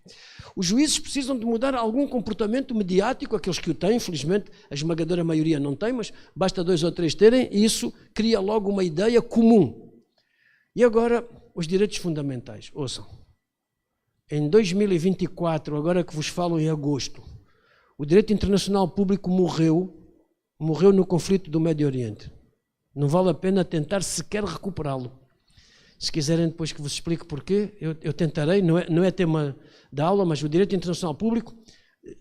Os juízes precisam de mudar algum comportamento mediático, aqueles que o têm, infelizmente a esmagadora maioria não tem, mas basta 2 ou 3 terem, e isso cria logo uma ideia comum. E agora, os direitos fundamentais. Ouçam, em 2024, agora que vos falo em agosto, o direito internacional público morreu no conflito do Médio Oriente. Não vale a pena tentar sequer recuperá-lo. Se quiserem depois que vos explique porquê, eu tentarei, não é tema da aula, mas o direito internacional público,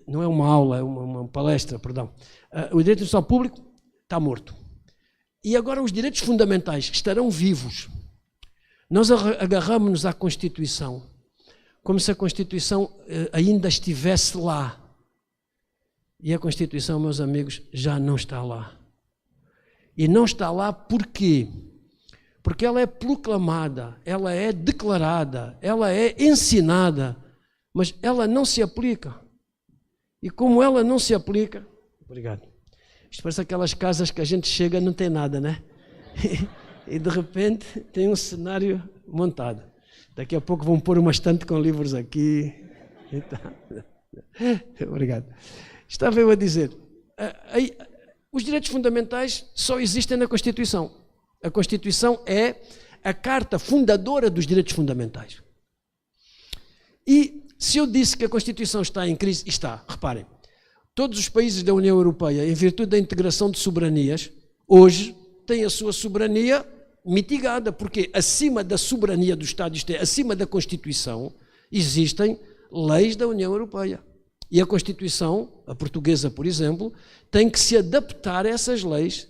não é uma aula, é uma palestra, perdão. O direito internacional público está morto. E agora os direitos fundamentais estarão vivos. Nós agarramos-nos à Constituição, como se a Constituição ainda estivesse lá. E a Constituição, meus amigos, já não está lá. E não está lá por quê? Porque ela é proclamada, ela é declarada, ela é ensinada, mas ela não se aplica. E como ela não se aplica... Obrigado. Isto parece aquelas casas que a gente chega e não tem nada, né? E de repente tem um cenário montado. Daqui a pouco vão pôr uma estante com livros aqui. Obrigado. Estava eu a dizer, os direitos fundamentais só existem na Constituição. A Constituição é a carta fundadora dos direitos fundamentais. E se eu disse que a Constituição está em crise, está, reparem, todos os países da União Europeia, em virtude da integração de soberanias, hoje têm a sua soberania mitigada, porque acima da soberania do Estado, isto é, acima da Constituição, existem leis da União Europeia. E a Constituição, a portuguesa, por exemplo, tem que se adaptar a essas leis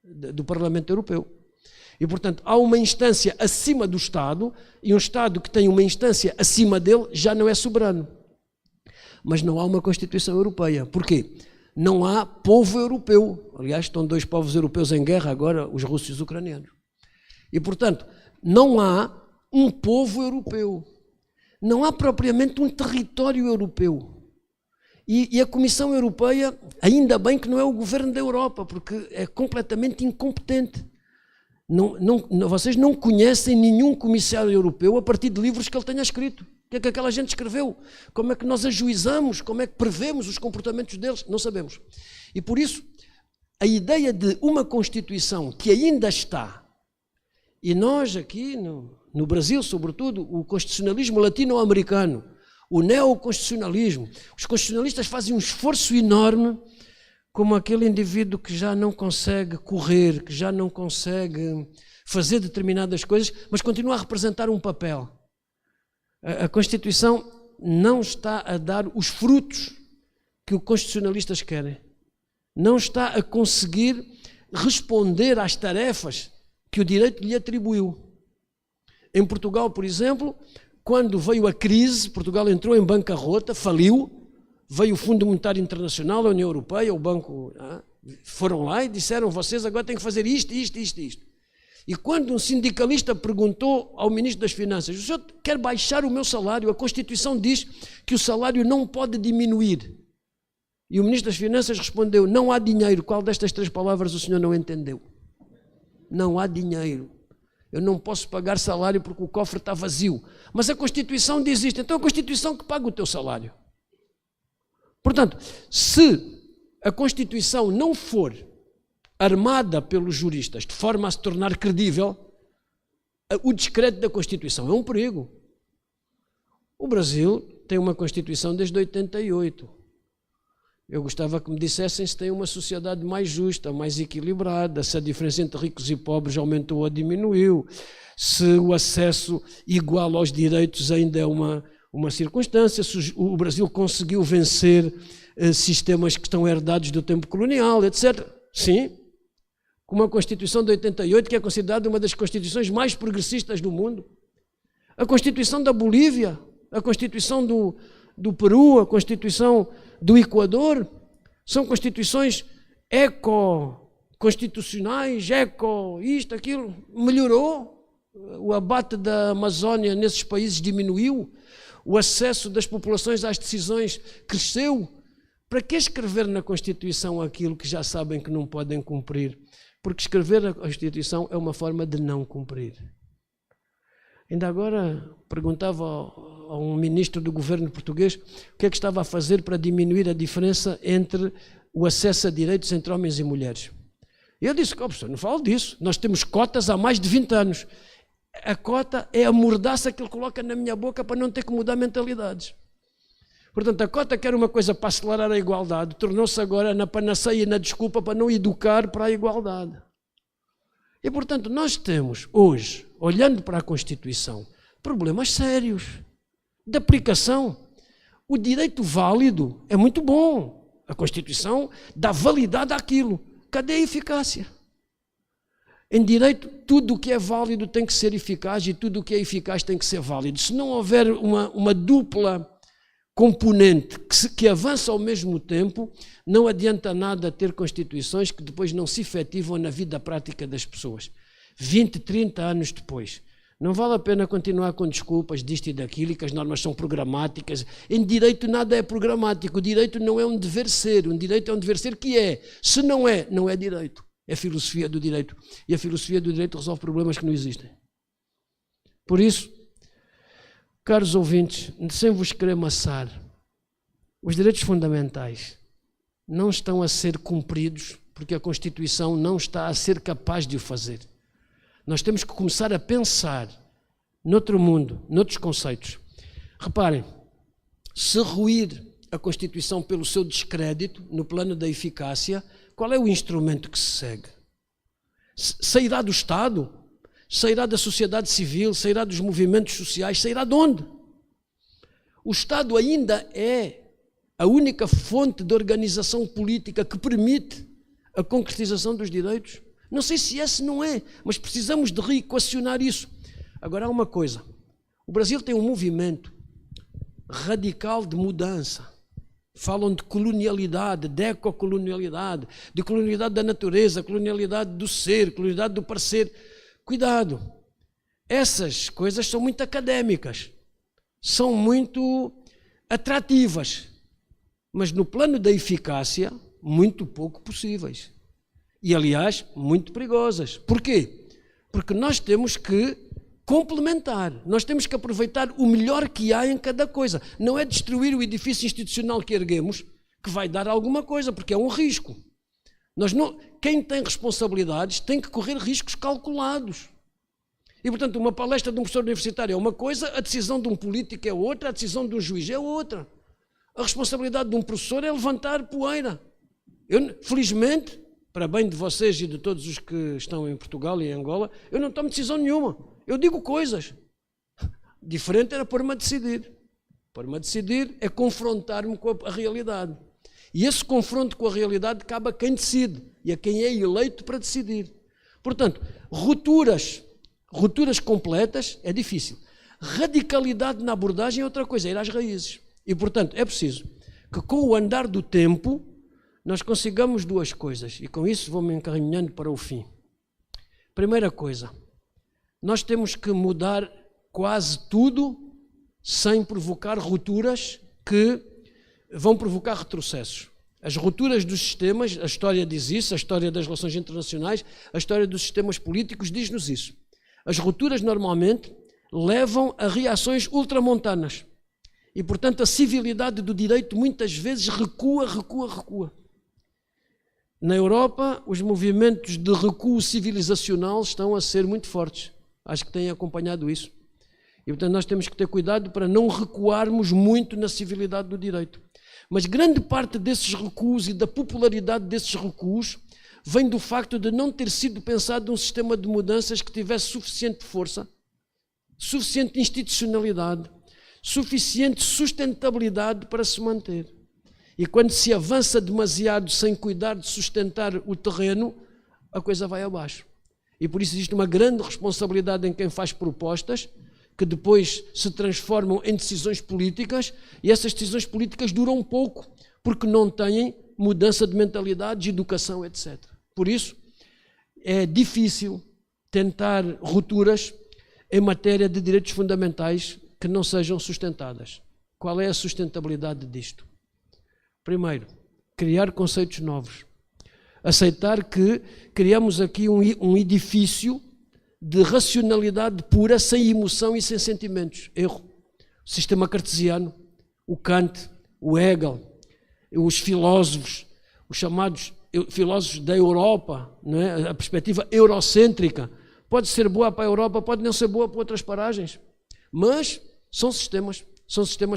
do Parlamento Europeu. E, portanto, há uma instância acima do Estado, e um Estado que tem uma instância acima dele já não é soberano. Mas não há uma Constituição Europeia. Porquê? Não há povo europeu. Aliás, estão 2 povos europeus em guerra agora, os russos e os ucranianos. E, portanto, não há um povo europeu. Não há propriamente um território europeu. E a Comissão Europeia, ainda bem que não é o governo da Europa, porque é completamente incompetente. Vocês não conhecem nenhum comissário europeu a partir de livros que ele tenha escrito. O que é que aquela gente escreveu? Como é que nós ajuizamos? Como é que prevemos os comportamentos deles? Não sabemos. E por isso, a ideia de uma Constituição que ainda está, e nós aqui no Brasil, sobretudo, o constitucionalismo latino-americano, o neoconstitucionalismo, os constitucionalistas fazem um esforço enorme, como aquele indivíduo que já não consegue correr, que já não consegue fazer determinadas coisas, mas continua a representar um papel. A Constituição não está a dar os frutos que os constitucionalistas querem. Não está a conseguir responder às tarefas que o direito lhe atribuiu. Em Portugal, por exemplo, quando veio a crise, Portugal entrou em bancarrota, faliu, veio o Fundo Monetário Internacional, a União Europeia, o banco, foram lá e disseram, vocês agora têm que fazer isto. E quando um sindicalista perguntou ao Ministro das Finanças, o senhor quer baixar o meu salário? A Constituição diz que o salário não pode diminuir. E o Ministro das Finanças respondeu, não há dinheiro. Qual destas 3 palavras o senhor não entendeu? Não há dinheiro. Eu não posso pagar salário porque o cofre está vazio. Mas a Constituição diz isto. Então a Constituição que paga o teu salário. Portanto, se a Constituição não for armada pelos juristas de forma a se tornar credível, o descrédito da Constituição é um perigo. O Brasil tem uma Constituição desde 88. Eu gostava que me dissessem se tem uma sociedade mais justa, mais equilibrada, se a diferença entre ricos e pobres aumentou ou diminuiu, se o acesso igual aos direitos ainda é uma circunstância, se o Brasil conseguiu vencer sistemas que estão herdados do tempo colonial, etc. Sim, com uma Constituição de 88, que é considerada uma das constituições mais progressistas do mundo. A Constituição da Bolívia, a Constituição do Peru, a Constituição do Equador, são constituições eco-constitucionais, isto, aquilo, melhorou, o abate da Amazónia nesses países diminuiu, o acesso das populações às decisões cresceu. Para que escrever na Constituição aquilo que já sabem que não podem cumprir? porque escrever a Constituição é uma forma de não cumprir. Ainda agora perguntava a um ministro do governo português o que é que estava a fazer para diminuir a diferença entre o acesso a direitos entre homens e mulheres. E eu disse, professor, não falo disso, nós temos cotas há mais de 20 anos. A cota é a mordaça que ele coloca na minha boca para não ter que mudar mentalidades. Portanto, a cota, que era uma coisa para acelerar a igualdade, tornou-se agora na panaceia e na desculpa para não educar para a igualdade. E, portanto, nós temos hoje, olhando para a Constituição, problemas sérios de aplicação. O direito válido é muito bom. A Constituição dá validade àquilo. Cadê a eficácia? Em direito, tudo o que é válido tem que ser eficaz e tudo o que é eficaz tem que ser válido. Se não houver uma dupla componente que avança ao mesmo tempo, não adianta nada ter constituições que depois não se efetivam na vida prática das pessoas. 20, 30 anos depois. Não vale a pena continuar com desculpas disto e daquilo, que as normas são programáticas. Em direito nada é programático. O direito não é um dever ser. Um direito é um dever ser que é. Se não é, não é direito. É filosofia do direito. E a filosofia do direito resolve problemas que não existem. Por isso, caros ouvintes, sem vos querer maçar, os direitos fundamentais não estão a ser cumpridos porque a Constituição não está a ser capaz de o fazer. Nós temos que começar a pensar noutro mundo, noutros conceitos. Reparem, se ruir a Constituição pelo seu descrédito, no plano da eficácia, qual é o instrumento que se segue? Sairá do Estado? Sairá da sociedade civil? Sairá dos movimentos sociais? Sairá de onde? O Estado ainda é a única fonte de organização política que permite a concretização dos direitos? Não sei se esse não é, mas precisamos de reequacionar isso. Agora há uma coisa, o Brasil tem um movimento radical de mudança. Falam de colonialidade, de ecocolonialidade, de colonialidade da natureza, colonialidade do ser, colonialidade do parecer. Cuidado, essas coisas são muito académicas, são muito atrativas, mas no plano da eficácia, muito pouco possíveis. E, aliás, muito perigosas. Porquê? Porque nós temos que complementar, nós temos que aproveitar o melhor que há em cada coisa. Não é destruir o edifício institucional que erguemos que vai dar alguma coisa, porque é um risco. Quem tem responsabilidades tem que correr riscos calculados. E, portanto, uma palestra de um professor universitário é uma coisa, a decisão de um político é outra, a decisão de um juiz é outra. A responsabilidade de um professor é levantar poeira. Felizmente, para bem de vocês e de todos os que estão em Portugal e em Angola, eu não tomo decisão nenhuma. Eu digo coisas. Diferente era pôr-me a decidir. Pôr-me a decidir é confrontar-me com a realidade. E esse confronto com a realidade cabe a quem decide e a quem é eleito para decidir. Portanto, rupturas completas é difícil. Radicalidade na abordagem é outra coisa, é ir às raízes. E, portanto, é preciso que com o andar do tempo nós consigamos duas coisas. E com isso vou-me encaminhando para o fim. Primeira coisa, nós temos que mudar quase tudo sem provocar rupturas que vão provocar retrocessos. As rupturas dos sistemas, a história diz isso, a história das relações internacionais, a história dos sistemas políticos diz-nos isso. As rupturas normalmente levam a reações ultramontanas e, portanto, a civilidade do direito muitas vezes recua. Na Europa, os movimentos de recuo civilizacional estão a ser muito fortes. Acho que têm acompanhado isso. E, portanto, nós temos que ter cuidado para não recuarmos muito na civilidade do direito. Mas grande parte desses recuos e da popularidade desses recuos vem do facto de não ter sido pensado um sistema de mudanças que tivesse suficiente força, suficiente institucionalidade, suficiente sustentabilidade para se manter. E quando se avança demasiado sem cuidar de sustentar o terreno, a coisa vai abaixo. E por isso existe uma grande responsabilidade em quem faz propostas, que depois se transformam em decisões políticas, e essas decisões políticas duram pouco, porque não têm mudança de mentalidade, de educação, etc. Por isso, é difícil tentar rupturas em matéria de direitos fundamentais que não sejam sustentadas. Qual é a sustentabilidade disto? Primeiro, criar conceitos novos. Aceitar que criamos aqui um edifício de racionalidade pura, sem emoção e sem sentimentos. Erro. O sistema cartesiano, o Kant, o Hegel, os filósofos, os chamados filósofos da Europa, não é? A perspectiva eurocêntrica, pode ser boa para a Europa, pode não ser boa para outras paragens, mas são sistemas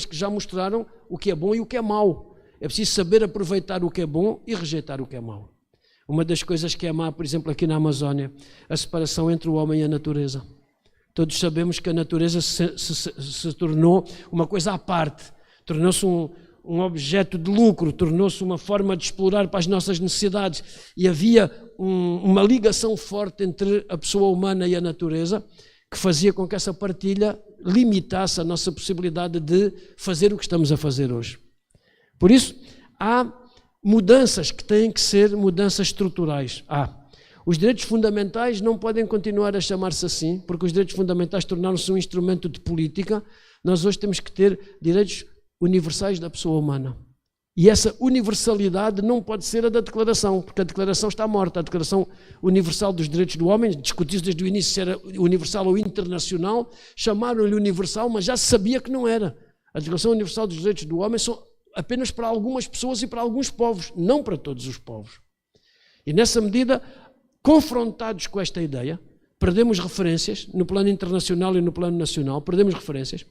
que já mostraram o que é bom e o que é mau. É preciso saber aproveitar o que é bom e rejeitar o que é mau. Uma das coisas que é má, por exemplo, aqui na Amazónia, a separação entre o homem e a natureza. Todos sabemos que a natureza se tornou uma coisa à parte, tornou-se um objeto de lucro, tornou-se uma forma de explorar para as nossas necessidades, e havia uma ligação forte entre a pessoa humana e a natureza, que fazia com que essa partilha limitasse a nossa possibilidade de fazer o que estamos a fazer hoje. Por isso, há mudanças que têm que ser mudanças estruturais. Os direitos fundamentais não podem continuar a chamar-se assim, porque os direitos fundamentais tornaram-se um instrumento de política. Nós hoje temos que ter direitos universais da pessoa humana. E essa universalidade não pode ser a da Declaração, porque a Declaração está morta. A Declaração Universal dos Direitos do Homem, discutiu-se desde o início se era universal ou internacional, chamaram-lhe universal, mas já se sabia que não era. A Declaração Universal dos Direitos do Homem são apenas para algumas pessoas e para alguns povos, não para todos os povos. E nessa medida, confrontados com esta ideia, perdemos referências no plano internacional e no plano nacional, perdemos referências,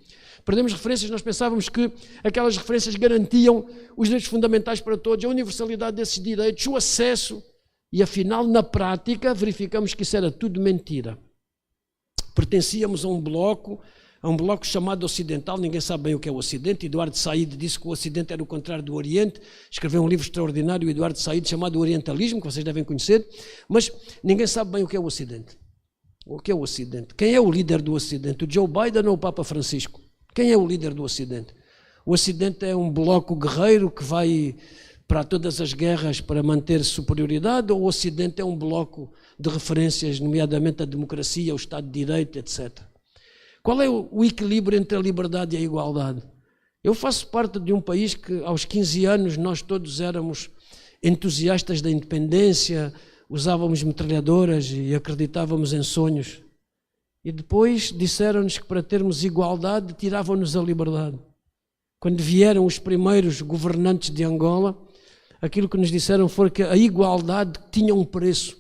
nós pensávamos que aquelas referências garantiam os direitos fundamentais para todos, a universalidade desses direitos, o acesso, e afinal, na prática, verificamos que isso era tudo mentira. Pertencíamos a um bloco chamado Ocidental, ninguém sabe bem o que é o Ocidente. Eduardo Said disse que o Ocidente era o contrário do Oriente, escreveu um livro extraordinário, Eduardo Said, chamado Orientalismo, que vocês devem conhecer, mas ninguém sabe bem o que é o Ocidente. O que é o Ocidente? Quem é o líder do Ocidente? O Joe Biden ou o Papa Francisco? Quem é o líder do Ocidente? O Ocidente é um bloco guerreiro que vai para todas as guerras para manter superioridade, ou o Ocidente é um bloco de referências, nomeadamente a democracia, o Estado de Direito, etc. Qual é o equilíbrio entre a liberdade e a igualdade? Eu faço parte de um país que aos 15 anos nós todos éramos entusiastas da independência, usávamos metralhadoras e acreditávamos em sonhos. E depois disseram-nos que para termos igualdade tiravam-nos a liberdade. Quando vieram os primeiros governantes de Angola, aquilo que nos disseram foi que a igualdade tinha um preço.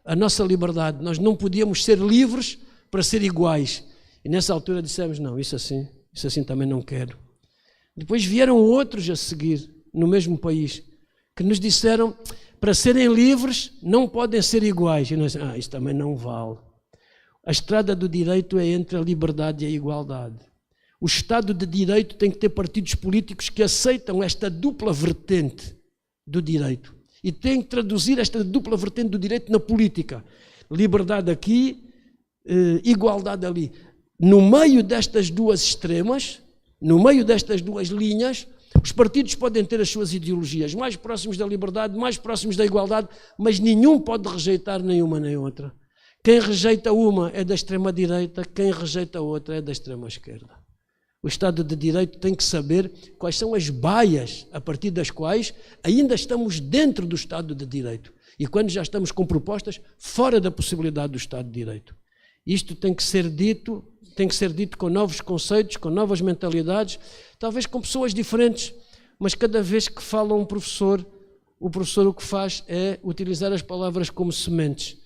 A nossa liberdade, nós não podíamos ser livres para ser iguais. E nessa altura dissemos, não, isso assim também não quero. Depois vieram outros a seguir, no mesmo país, que nos disseram, para serem livres, não podem ser iguais. E nós, isso também não vale. A estrada do direito é entre a liberdade e a igualdade. O Estado de Direito tem que ter partidos políticos que aceitam esta dupla vertente do direito. E tem que traduzir esta dupla vertente do direito na política. Liberdade aqui, igualdade ali. No meio destas duas extremas, no meio destas duas linhas, os partidos podem ter as suas ideologias mais próximos da liberdade, mais próximos da igualdade, mas nenhum pode rejeitar nenhuma nem outra. Quem rejeita uma é da extrema-direita, quem rejeita a outra é da extrema-esquerda. O Estado de Direito tem que saber quais são as baias a partir das quais ainda estamos dentro do Estado de Direito e quando já estamos com propostas fora da possibilidade do Estado de Direito. Isto tem que ser dito com novos conceitos, com novas mentalidades, talvez com pessoas diferentes, mas cada vez que fala um professor, o professor o que faz é utilizar as palavras como sementes.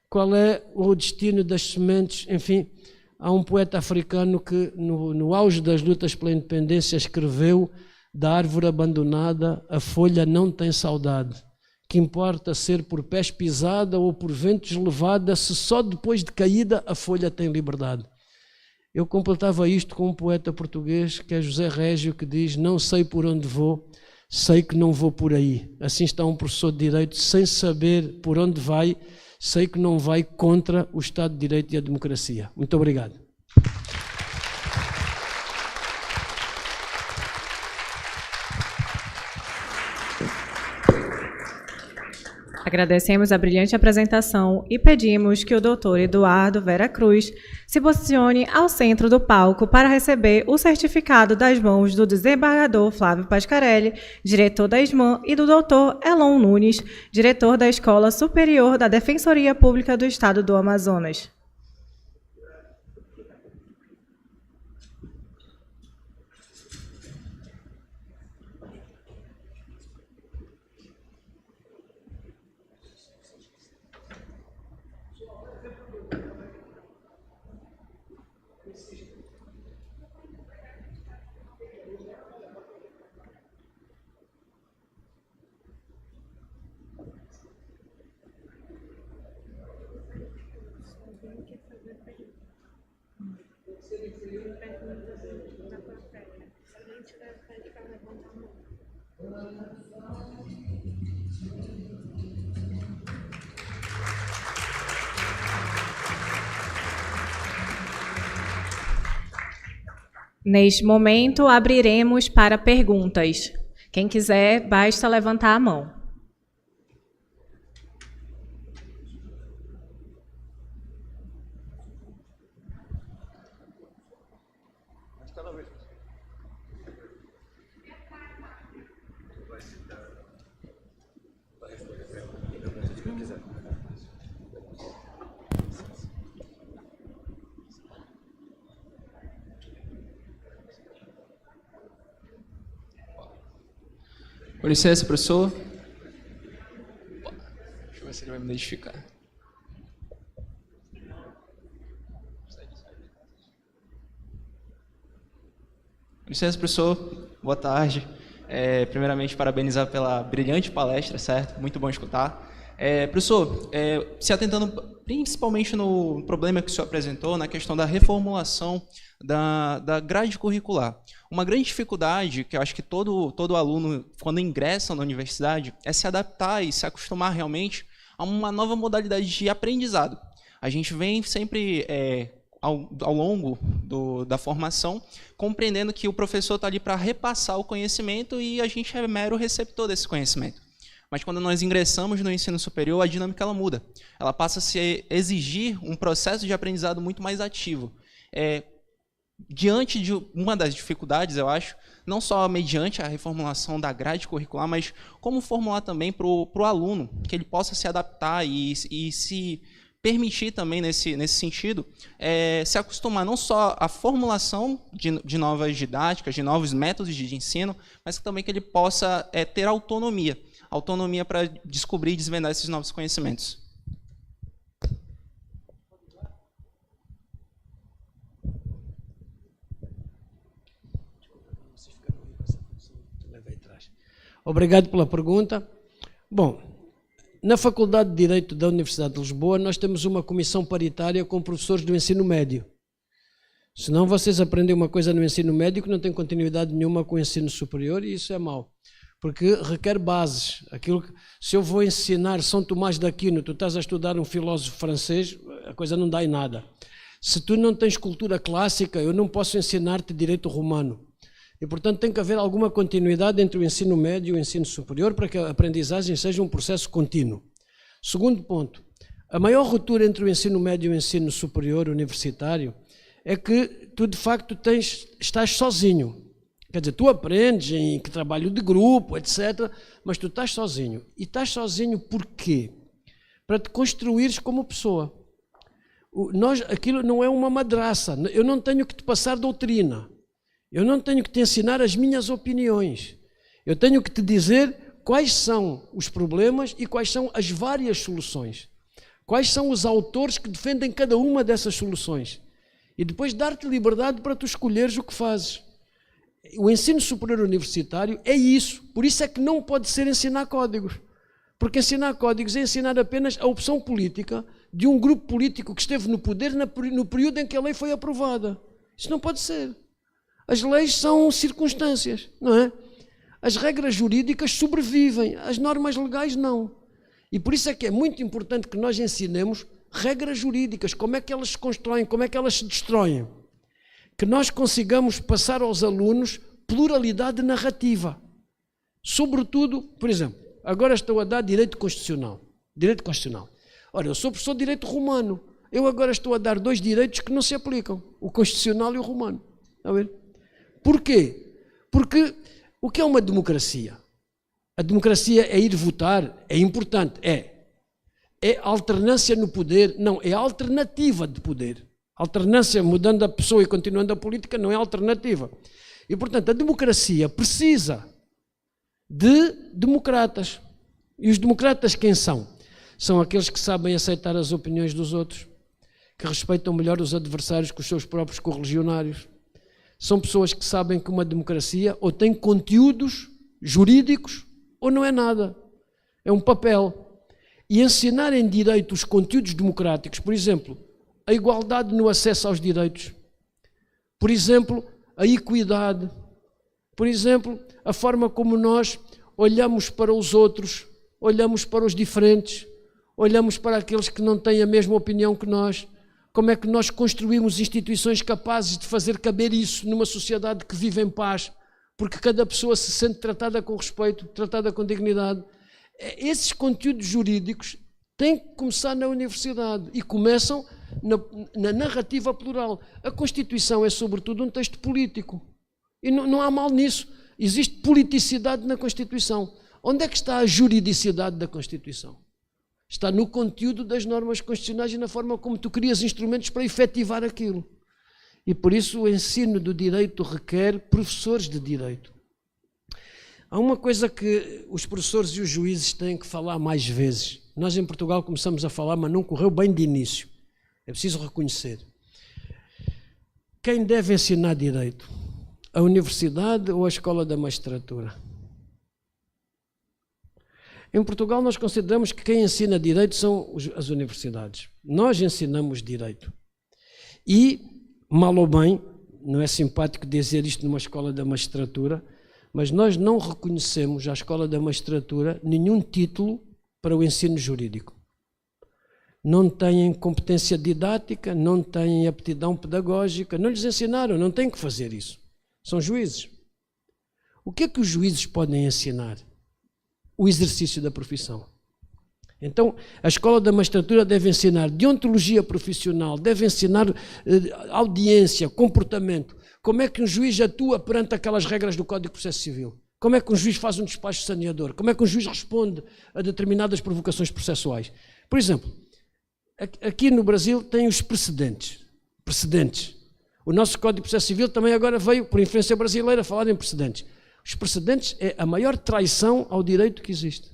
Qual é o destino das sementes? Enfim, há um poeta africano que no auge das lutas pela independência escreveu: da árvore abandonada a folha não tem saudade, que importa ser por pés pisada ou por ventos levada, se só depois de caída a folha tem liberdade. Eu completava isto com um poeta português que é José Régio, que diz: não sei por onde vou, sei que não vou por aí. Assim está um professor de Direito sem saber por onde vai, sei que não vai contra o Estado de Direito e a democracia. Muito obrigado. Agradecemos a brilhante apresentação e pedimos que o Dr. Eduardo Vera Cruz se posicione ao centro do palco para receber o certificado das mãos do desembargador Flávio Pascarelli, diretor da SMAN, e do Dr. Elon Nunes, diretor da Escola Superior da Defensoria Pública do Estado do Amazonas. Neste momento, abriremos para perguntas. Quem quiser, basta levantar a mão. Com licença, professor. Deixa eu ver se ele vai me identificar. Com licença, professor. Boa tarde. Primeiramente, parabenizar pela brilhante palestra, certo? Muito bom escutar. Professor, se atentando principalmente no problema que o senhor apresentou, na questão da reformulação da grade curricular. Uma grande dificuldade que eu acho que todo aluno, quando ingressa na universidade, é se adaptar e se acostumar realmente a uma nova modalidade de aprendizado. A gente vem sempre, ao longo da formação, compreendendo que o professor está ali para repassar o conhecimento e a gente é mero receptor desse conhecimento. Mas quando nós ingressamos no ensino superior, a dinâmica ela muda. Ela passa a se exigir um processo de aprendizado muito mais ativo. Diante de uma das dificuldades, eu acho, não só mediante a reformulação da grade curricular, mas como formular também para o aluno, que ele possa se adaptar e se permitir também, nesse sentido, se acostumar não só à formulação de novas didáticas, de novos métodos de ensino, mas também que ele possa ter autonomia para descobrir e desvendar esses novos conhecimentos. Obrigado pela pergunta. Bom, na Faculdade de Direito da Universidade de Lisboa, nós temos uma comissão paritária com professores do ensino médio. Senão vocês aprendem uma coisa no ensino médio que não tem continuidade nenhuma com o ensino superior, e isso é mau, porque requer bases. Se eu vou ensinar São Tomás de Aquino, tu estás a estudar um filósofo francês, a coisa não dá em nada. Se tu não tens cultura clássica, eu não posso ensinar-te direito romano. E, portanto, tem que haver alguma continuidade entre o ensino médio e o ensino superior para que a aprendizagem seja um processo contínuo. Segundo ponto, a maior ruptura entre o ensino médio e o ensino superior universitário é que tu, de facto, estás sozinho. Quer dizer, tu aprendes em trabalho de grupo, etc., mas tu estás sozinho. E estás sozinho por quê? Para te construires como pessoa. Aquilo não é uma madraça. Eu não tenho que te passar doutrina. Eu não tenho que te ensinar as minhas opiniões. Eu tenho que te dizer quais são os problemas e quais são as várias soluções. Quais são os autores que defendem cada uma dessas soluções. E depois dar-te liberdade para tu escolheres o que fazes. O ensino superior universitário é isso. Por isso é que não pode ser ensinar códigos. Porque ensinar códigos é ensinar apenas a opção política de um grupo político que esteve no poder no período em que a lei foi aprovada. Isso não pode ser. As leis são circunstâncias, não é? As regras jurídicas sobrevivem, as normas legais não. E por isso é que é muito importante que nós ensinemos regras jurídicas, como é que elas se constroem, como é que elas se destroem. Que nós consigamos passar aos alunos pluralidade narrativa. Sobretudo, por exemplo, agora estou a dar direito constitucional. Direito constitucional. Ora, eu sou professor de direito romano. Eu agora estou a dar 2 direitos que não se aplicam, o constitucional e o romano. Está a ver? Porquê? Porque o que é uma democracia? A democracia é ir votar, é importante, é alternância no poder, não, é alternativa de poder. Alternância, mudando a pessoa e continuando a política, não é alternativa. E, portanto, a democracia precisa de democratas. E os democratas quem são? São aqueles que sabem aceitar as opiniões dos outros, que respeitam melhor os adversários que os seus próprios correligionários. São pessoas que sabem que uma democracia ou tem conteúdos jurídicos ou não é nada. É um papel. E ensinar em direito os conteúdos democráticos, por exemplo, a igualdade no acesso aos direitos, por exemplo, a equidade, por exemplo, a forma como nós olhamos para os outros, olhamos para os diferentes, olhamos para aqueles que não têm a mesma opinião que nós, como é que nós construímos instituições capazes de fazer caber isso numa sociedade que vive em paz, porque cada pessoa se sente tratada com respeito, tratada com dignidade. Esses conteúdos jurídicos têm que começar na universidade e começam na narrativa plural. A Constituição é, sobretudo, um texto político. E não há mal nisso. Existe politicidade na Constituição. Onde é que está a juridicidade da Constituição? Está no conteúdo das normas constitucionais e na forma como tu crias instrumentos para efetivar aquilo. E por isso o ensino do direito requer professores de direito. Há uma coisa que os professores e os juízes têm que falar mais vezes. Nós em Portugal começamos a falar, mas não correu bem de início. É preciso reconhecer. Quem deve ensinar direito? A universidade ou a escola da magistratura? Em Portugal nós consideramos que quem ensina direito são as universidades. Nós ensinamos direito. E, mal ou bem, não é simpático dizer isto numa escola da magistratura, mas nós não reconhecemos à escola da magistratura nenhum título para o ensino jurídico. Não têm competência didática, não têm aptidão pedagógica, não lhes ensinaram, não têm que fazer isso. São juízes. O que é que os juízes podem ensinar? O exercício da profissão. Então, a escola da magistratura deve ensinar deontologia profissional, deve ensinar audiência, comportamento. Como é que um juiz atua perante aquelas regras do Código de Processo Civil? Como é que um juiz faz um despacho saneador? Como é que um juiz responde a determinadas provocações processuais? Por exemplo, aqui no Brasil tem os precedentes. O nosso Código de Processo Civil também agora veio, por influência brasileira, falar em precedentes. Os precedentes é a maior traição ao direito que existe.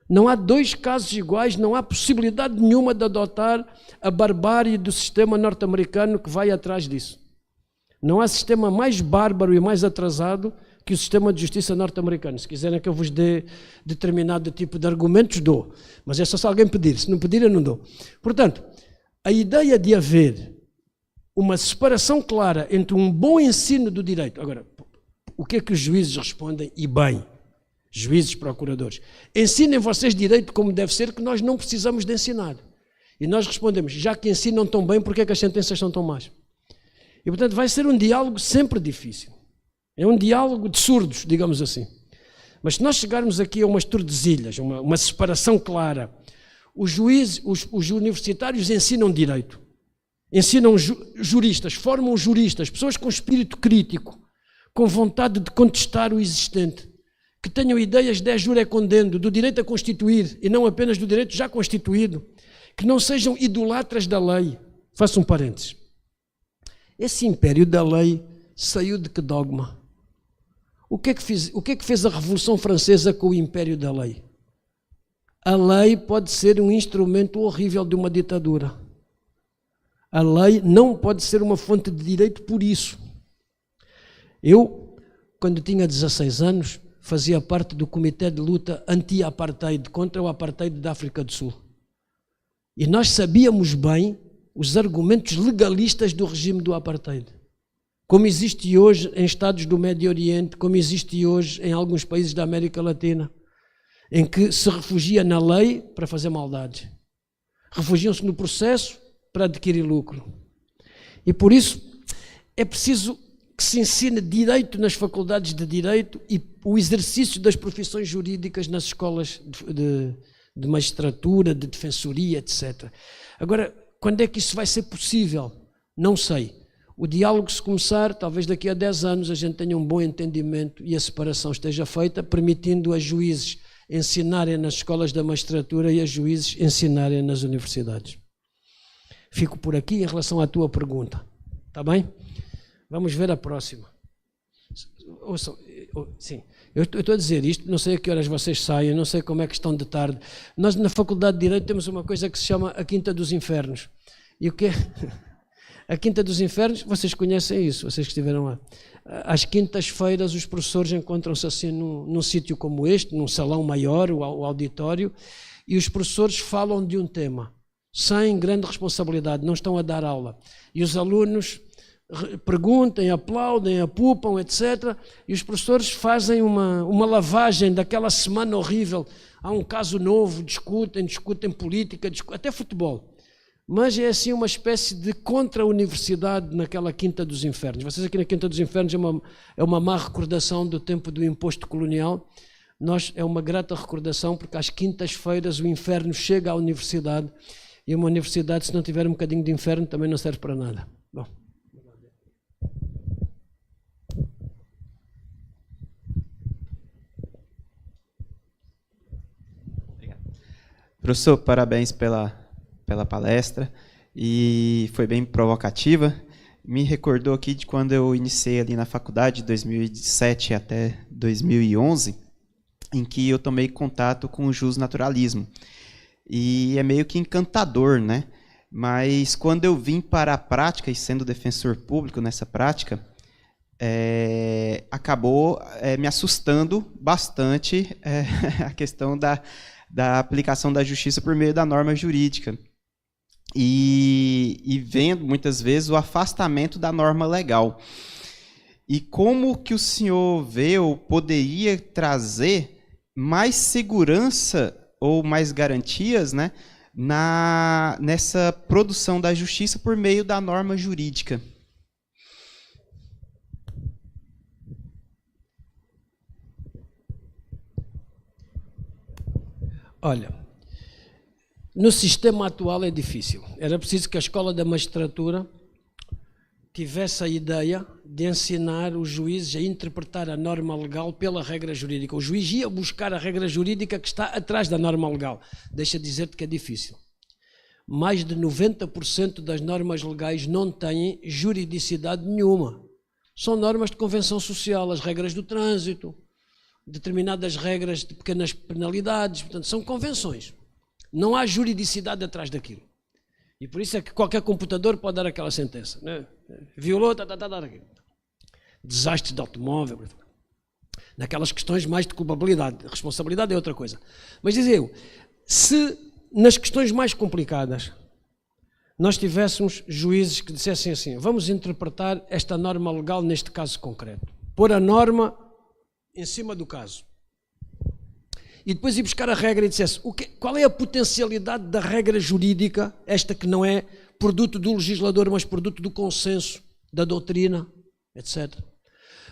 Não há 2 casos iguais, não há possibilidade nenhuma de adotar a barbárie do sistema norte-americano que vai atrás disso. Não há sistema mais bárbaro e mais atrasado que o sistema de justiça norte-americano. Se quiserem que eu vos dê determinado tipo de argumentos, dou. Mas é só se alguém pedir. Se não pedir, eu não dou. Portanto, a ideia de haver uma separação clara entre um bom ensino do direito. Agora, o que é que os juízes respondem? E bem, juízes, procuradores, ensinem vocês direito como deve ser, que nós não precisamos de ensinar. E nós respondemos, já que ensinam tão bem, por que é que as sentenças são tão más? E, portanto, vai ser um diálogo sempre difícil. É um diálogo de surdos, digamos assim. Mas se nós chegarmos aqui a umas tordesilhas, uma separação clara, os juízes, os universitários ensinam direito, ensinam juristas, formam juristas, pessoas com espírito crítico, com vontade de contestar o existente, que tenham ideias de jure condendo, do direito a constituir, e não apenas do direito já constituído, que não sejam idolatras da lei. Faço um parênteses. Esse império da lei saiu de que dogma? O que é que fez a Revolução Francesa com o império da lei? A lei pode ser um instrumento horrível de uma ditadura. A lei não pode ser uma fonte de direito por isso. Eu, quando tinha 16 anos, fazia parte do Comitê de Luta Anti-Apartheid, contra o Apartheid da África do Sul. E nós sabíamos bem os argumentos legalistas do regime do Apartheid. Como existe hoje em estados do Médio Oriente, como existe hoje em alguns países da América Latina, em que se refugia na lei para fazer maldades. Refugiam-se no processo para adquirir lucro. E por isso é preciso que se ensine direito nas faculdades de direito e o exercício das profissões jurídicas nas escolas de magistratura, de defensoria, etc. Agora, Quando é que isso vai ser possível? Não sei. O diálogo, se começar, talvez daqui a 10 anos a gente tenha um bom entendimento e a separação esteja feita, permitindo a juízes ensinarem nas escolas da magistratura e a juízes ensinarem nas universidades. Fico por aqui em relação à tua pergunta. Está bem? Vamos ver a próxima. Ouçam, sim, eu estou a dizer isto, não sei a que horas vocês saem, não sei como é que estão de tarde. Nós na Faculdade de Direito temos uma coisa que se chama a Quinta dos Infernos. E o que é? A Quinta dos Infernos, vocês conhecem isso, vocês que estiveram lá. Às quintas-feiras os professores encontram-se assim num sítio como este, num salão maior, o auditório, e os professores falam de um tema, sem grande responsabilidade, não estão a dar aula. E os alunos perguntam, aplaudem, apupam, etc. E os professores fazem uma lavagem daquela semana horrível. Há um caso novo, discutem política, até futebol. Mas é assim uma espécie de contra-universidade naquela Quinta dos Infernos. Vocês aqui na Quinta dos Infernos é uma má recordação do tempo do imposto colonial. É uma grata recordação porque às quintas-feiras o inferno chega à universidade e uma universidade, se não tiver um bocadinho de inferno, também não serve para nada. Bom. Professor, parabéns pela palestra, e foi bem provocativa. Me recordou aqui de quando eu iniciei ali na faculdade, de 2007 até 2011, em que eu tomei contato com o justnaturalismo. E é meio que encantador, né? Mas quando eu vim para a prática, e sendo defensor público nessa prática, acabou me assustando bastante a questão da aplicação da justiça por meio da norma jurídica. E vendo, muitas vezes, o afastamento da norma legal. E como que o senhor vê ou poderia trazer mais segurança ou mais garantias, né, nessa produção da justiça por meio da norma jurídica? Olha, no sistema atual é difícil. Era preciso que a Escola da Magistratura tivesse a ideia de ensinar os juízes a interpretar a norma legal pela regra jurídica. O juiz ia buscar a regra jurídica que está atrás da norma legal. Deixa dizer-te que é difícil. Mais de 90% das normas legais não têm juridicidade nenhuma. São normas de convenção social, as regras do trânsito, determinadas regras de pequenas penalidades, portanto, são convenções. Não há juridicidade atrás daquilo. E por isso é que qualquer computador pode dar aquela sentença, né? Violou, desastres de automóvel, naquelas questões mais de culpabilidade. Responsabilidade é outra coisa. Mas dizer eu, se nas questões mais complicadas nós tivéssemos juízes que dissessem assim, vamos interpretar esta norma legal neste caso concreto, pôr a norma em cima do caso, e depois ir buscar a regra e dissesse qual é a potencialidade da regra jurídica, esta que não é produto do legislador, mas produto do consenso, da doutrina, etc.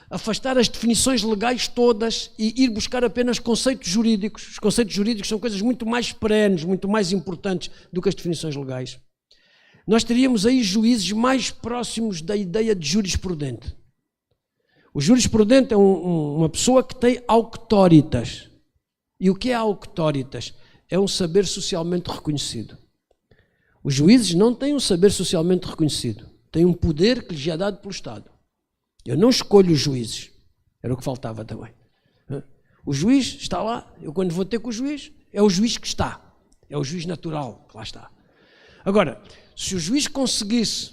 Afastar as definições legais todas e ir buscar apenas conceitos jurídicos. Os conceitos jurídicos são coisas muito mais perenes, muito mais importantes do que as definições legais. Nós teríamos aí juízes mais próximos da ideia de jurisprudente. O jurisprudente é uma pessoa que tem auctoritas. E o que é auctoritas? É um saber socialmente reconhecido. Os juízes não têm um saber socialmente reconhecido. Têm um poder que lhes é dado pelo Estado. Eu não escolho os juízes. Era o que faltava também. O juiz está lá. Eu quando vou ter com o juiz, é o juiz que está. É o juiz natural que lá está. Agora, se o juiz conseguisse,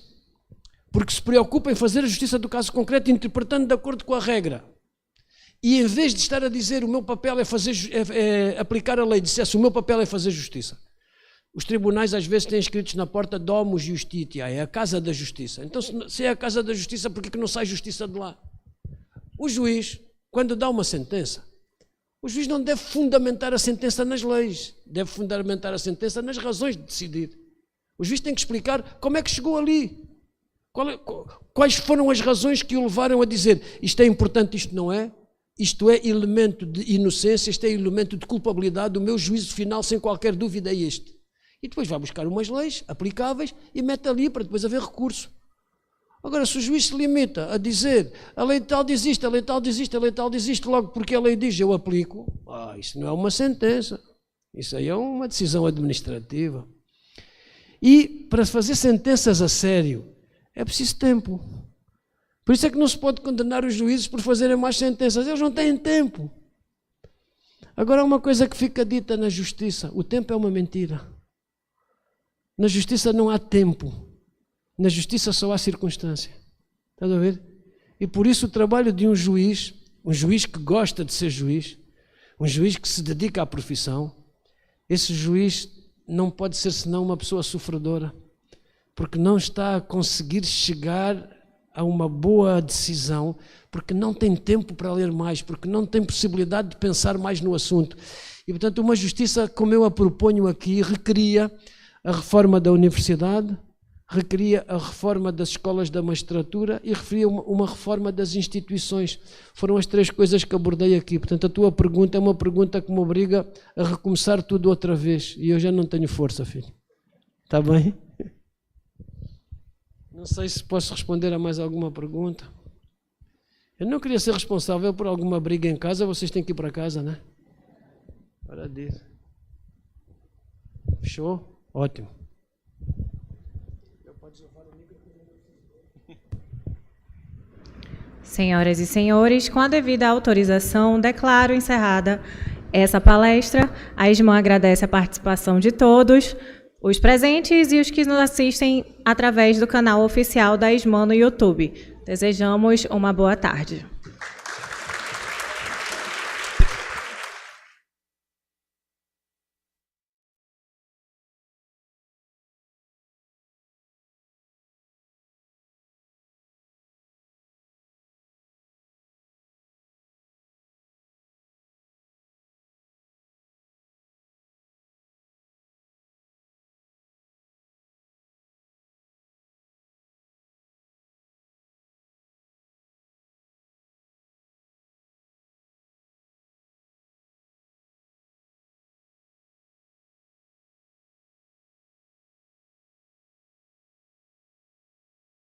porque se preocupa em fazer a justiça do caso concreto, interpretando de acordo com a regra, e em vez de estar a dizer o meu papel é aplicar a lei, dissesse o meu papel é fazer justiça. Os tribunais às vezes têm escritos na porta Domus Justitia, é a casa da justiça. Então se é a casa da justiça, por que não sai justiça de lá? O juiz, quando dá uma sentença, o juiz não deve fundamentar a sentença nas leis, deve fundamentar a sentença nas razões de decidir. O juiz tem que explicar como é que chegou ali. Quais foram as razões que o levaram a dizer isto é importante, isto não é? Isto é elemento de inocência, isto é elemento de culpabilidade, o meu juízo final, sem qualquer dúvida, é este. E depois vai buscar umas leis aplicáveis e mete ali para depois haver recurso. Agora, se o juiz se limita a dizer a lei tal diz isto, a lei tal diz isto, a lei tal diz isto, logo porque a lei diz eu aplico, isso não é uma sentença. Isso aí é uma decisão administrativa. E para fazer sentenças a sério é preciso tempo. Por isso é que não se pode condenar os juízes por fazerem mais sentenças. Eles não têm tempo. Agora, há uma coisa que fica dita na justiça: o tempo é uma mentira. Na justiça não há tempo. Na justiça só há circunstância. Estás a ver? E por isso o trabalho de um juiz que gosta de ser juiz, um juiz que se dedica à profissão, esse juiz não pode ser senão uma pessoa sofredora, porque não está a conseguir chegar a uma boa decisão, porque não tem tempo para ler mais, porque não tem possibilidade de pensar mais no assunto. E, portanto, uma justiça, como eu a proponho aqui, requeria a reforma da universidade, requeria a reforma das escolas da magistratura e referia uma reforma das instituições. Foram as 3 coisas que abordei aqui. Portanto, a tua pergunta é uma pergunta que me obriga a recomeçar tudo outra vez. E eu já não tenho força, filho. Está bem? Não sei se posso responder a mais alguma pergunta. Eu não queria ser responsável por alguma briga em casa. Vocês têm que ir para casa, né? Para disso. Fechou? Ótimo. Senhoras e senhores, com a devida autorização, declaro encerrada essa palestra. A ISMAN agradece a participação de todos, os presentes e os que nos assistem através do canal oficial da ISMAN no YouTube. Desejamos uma boa tarde.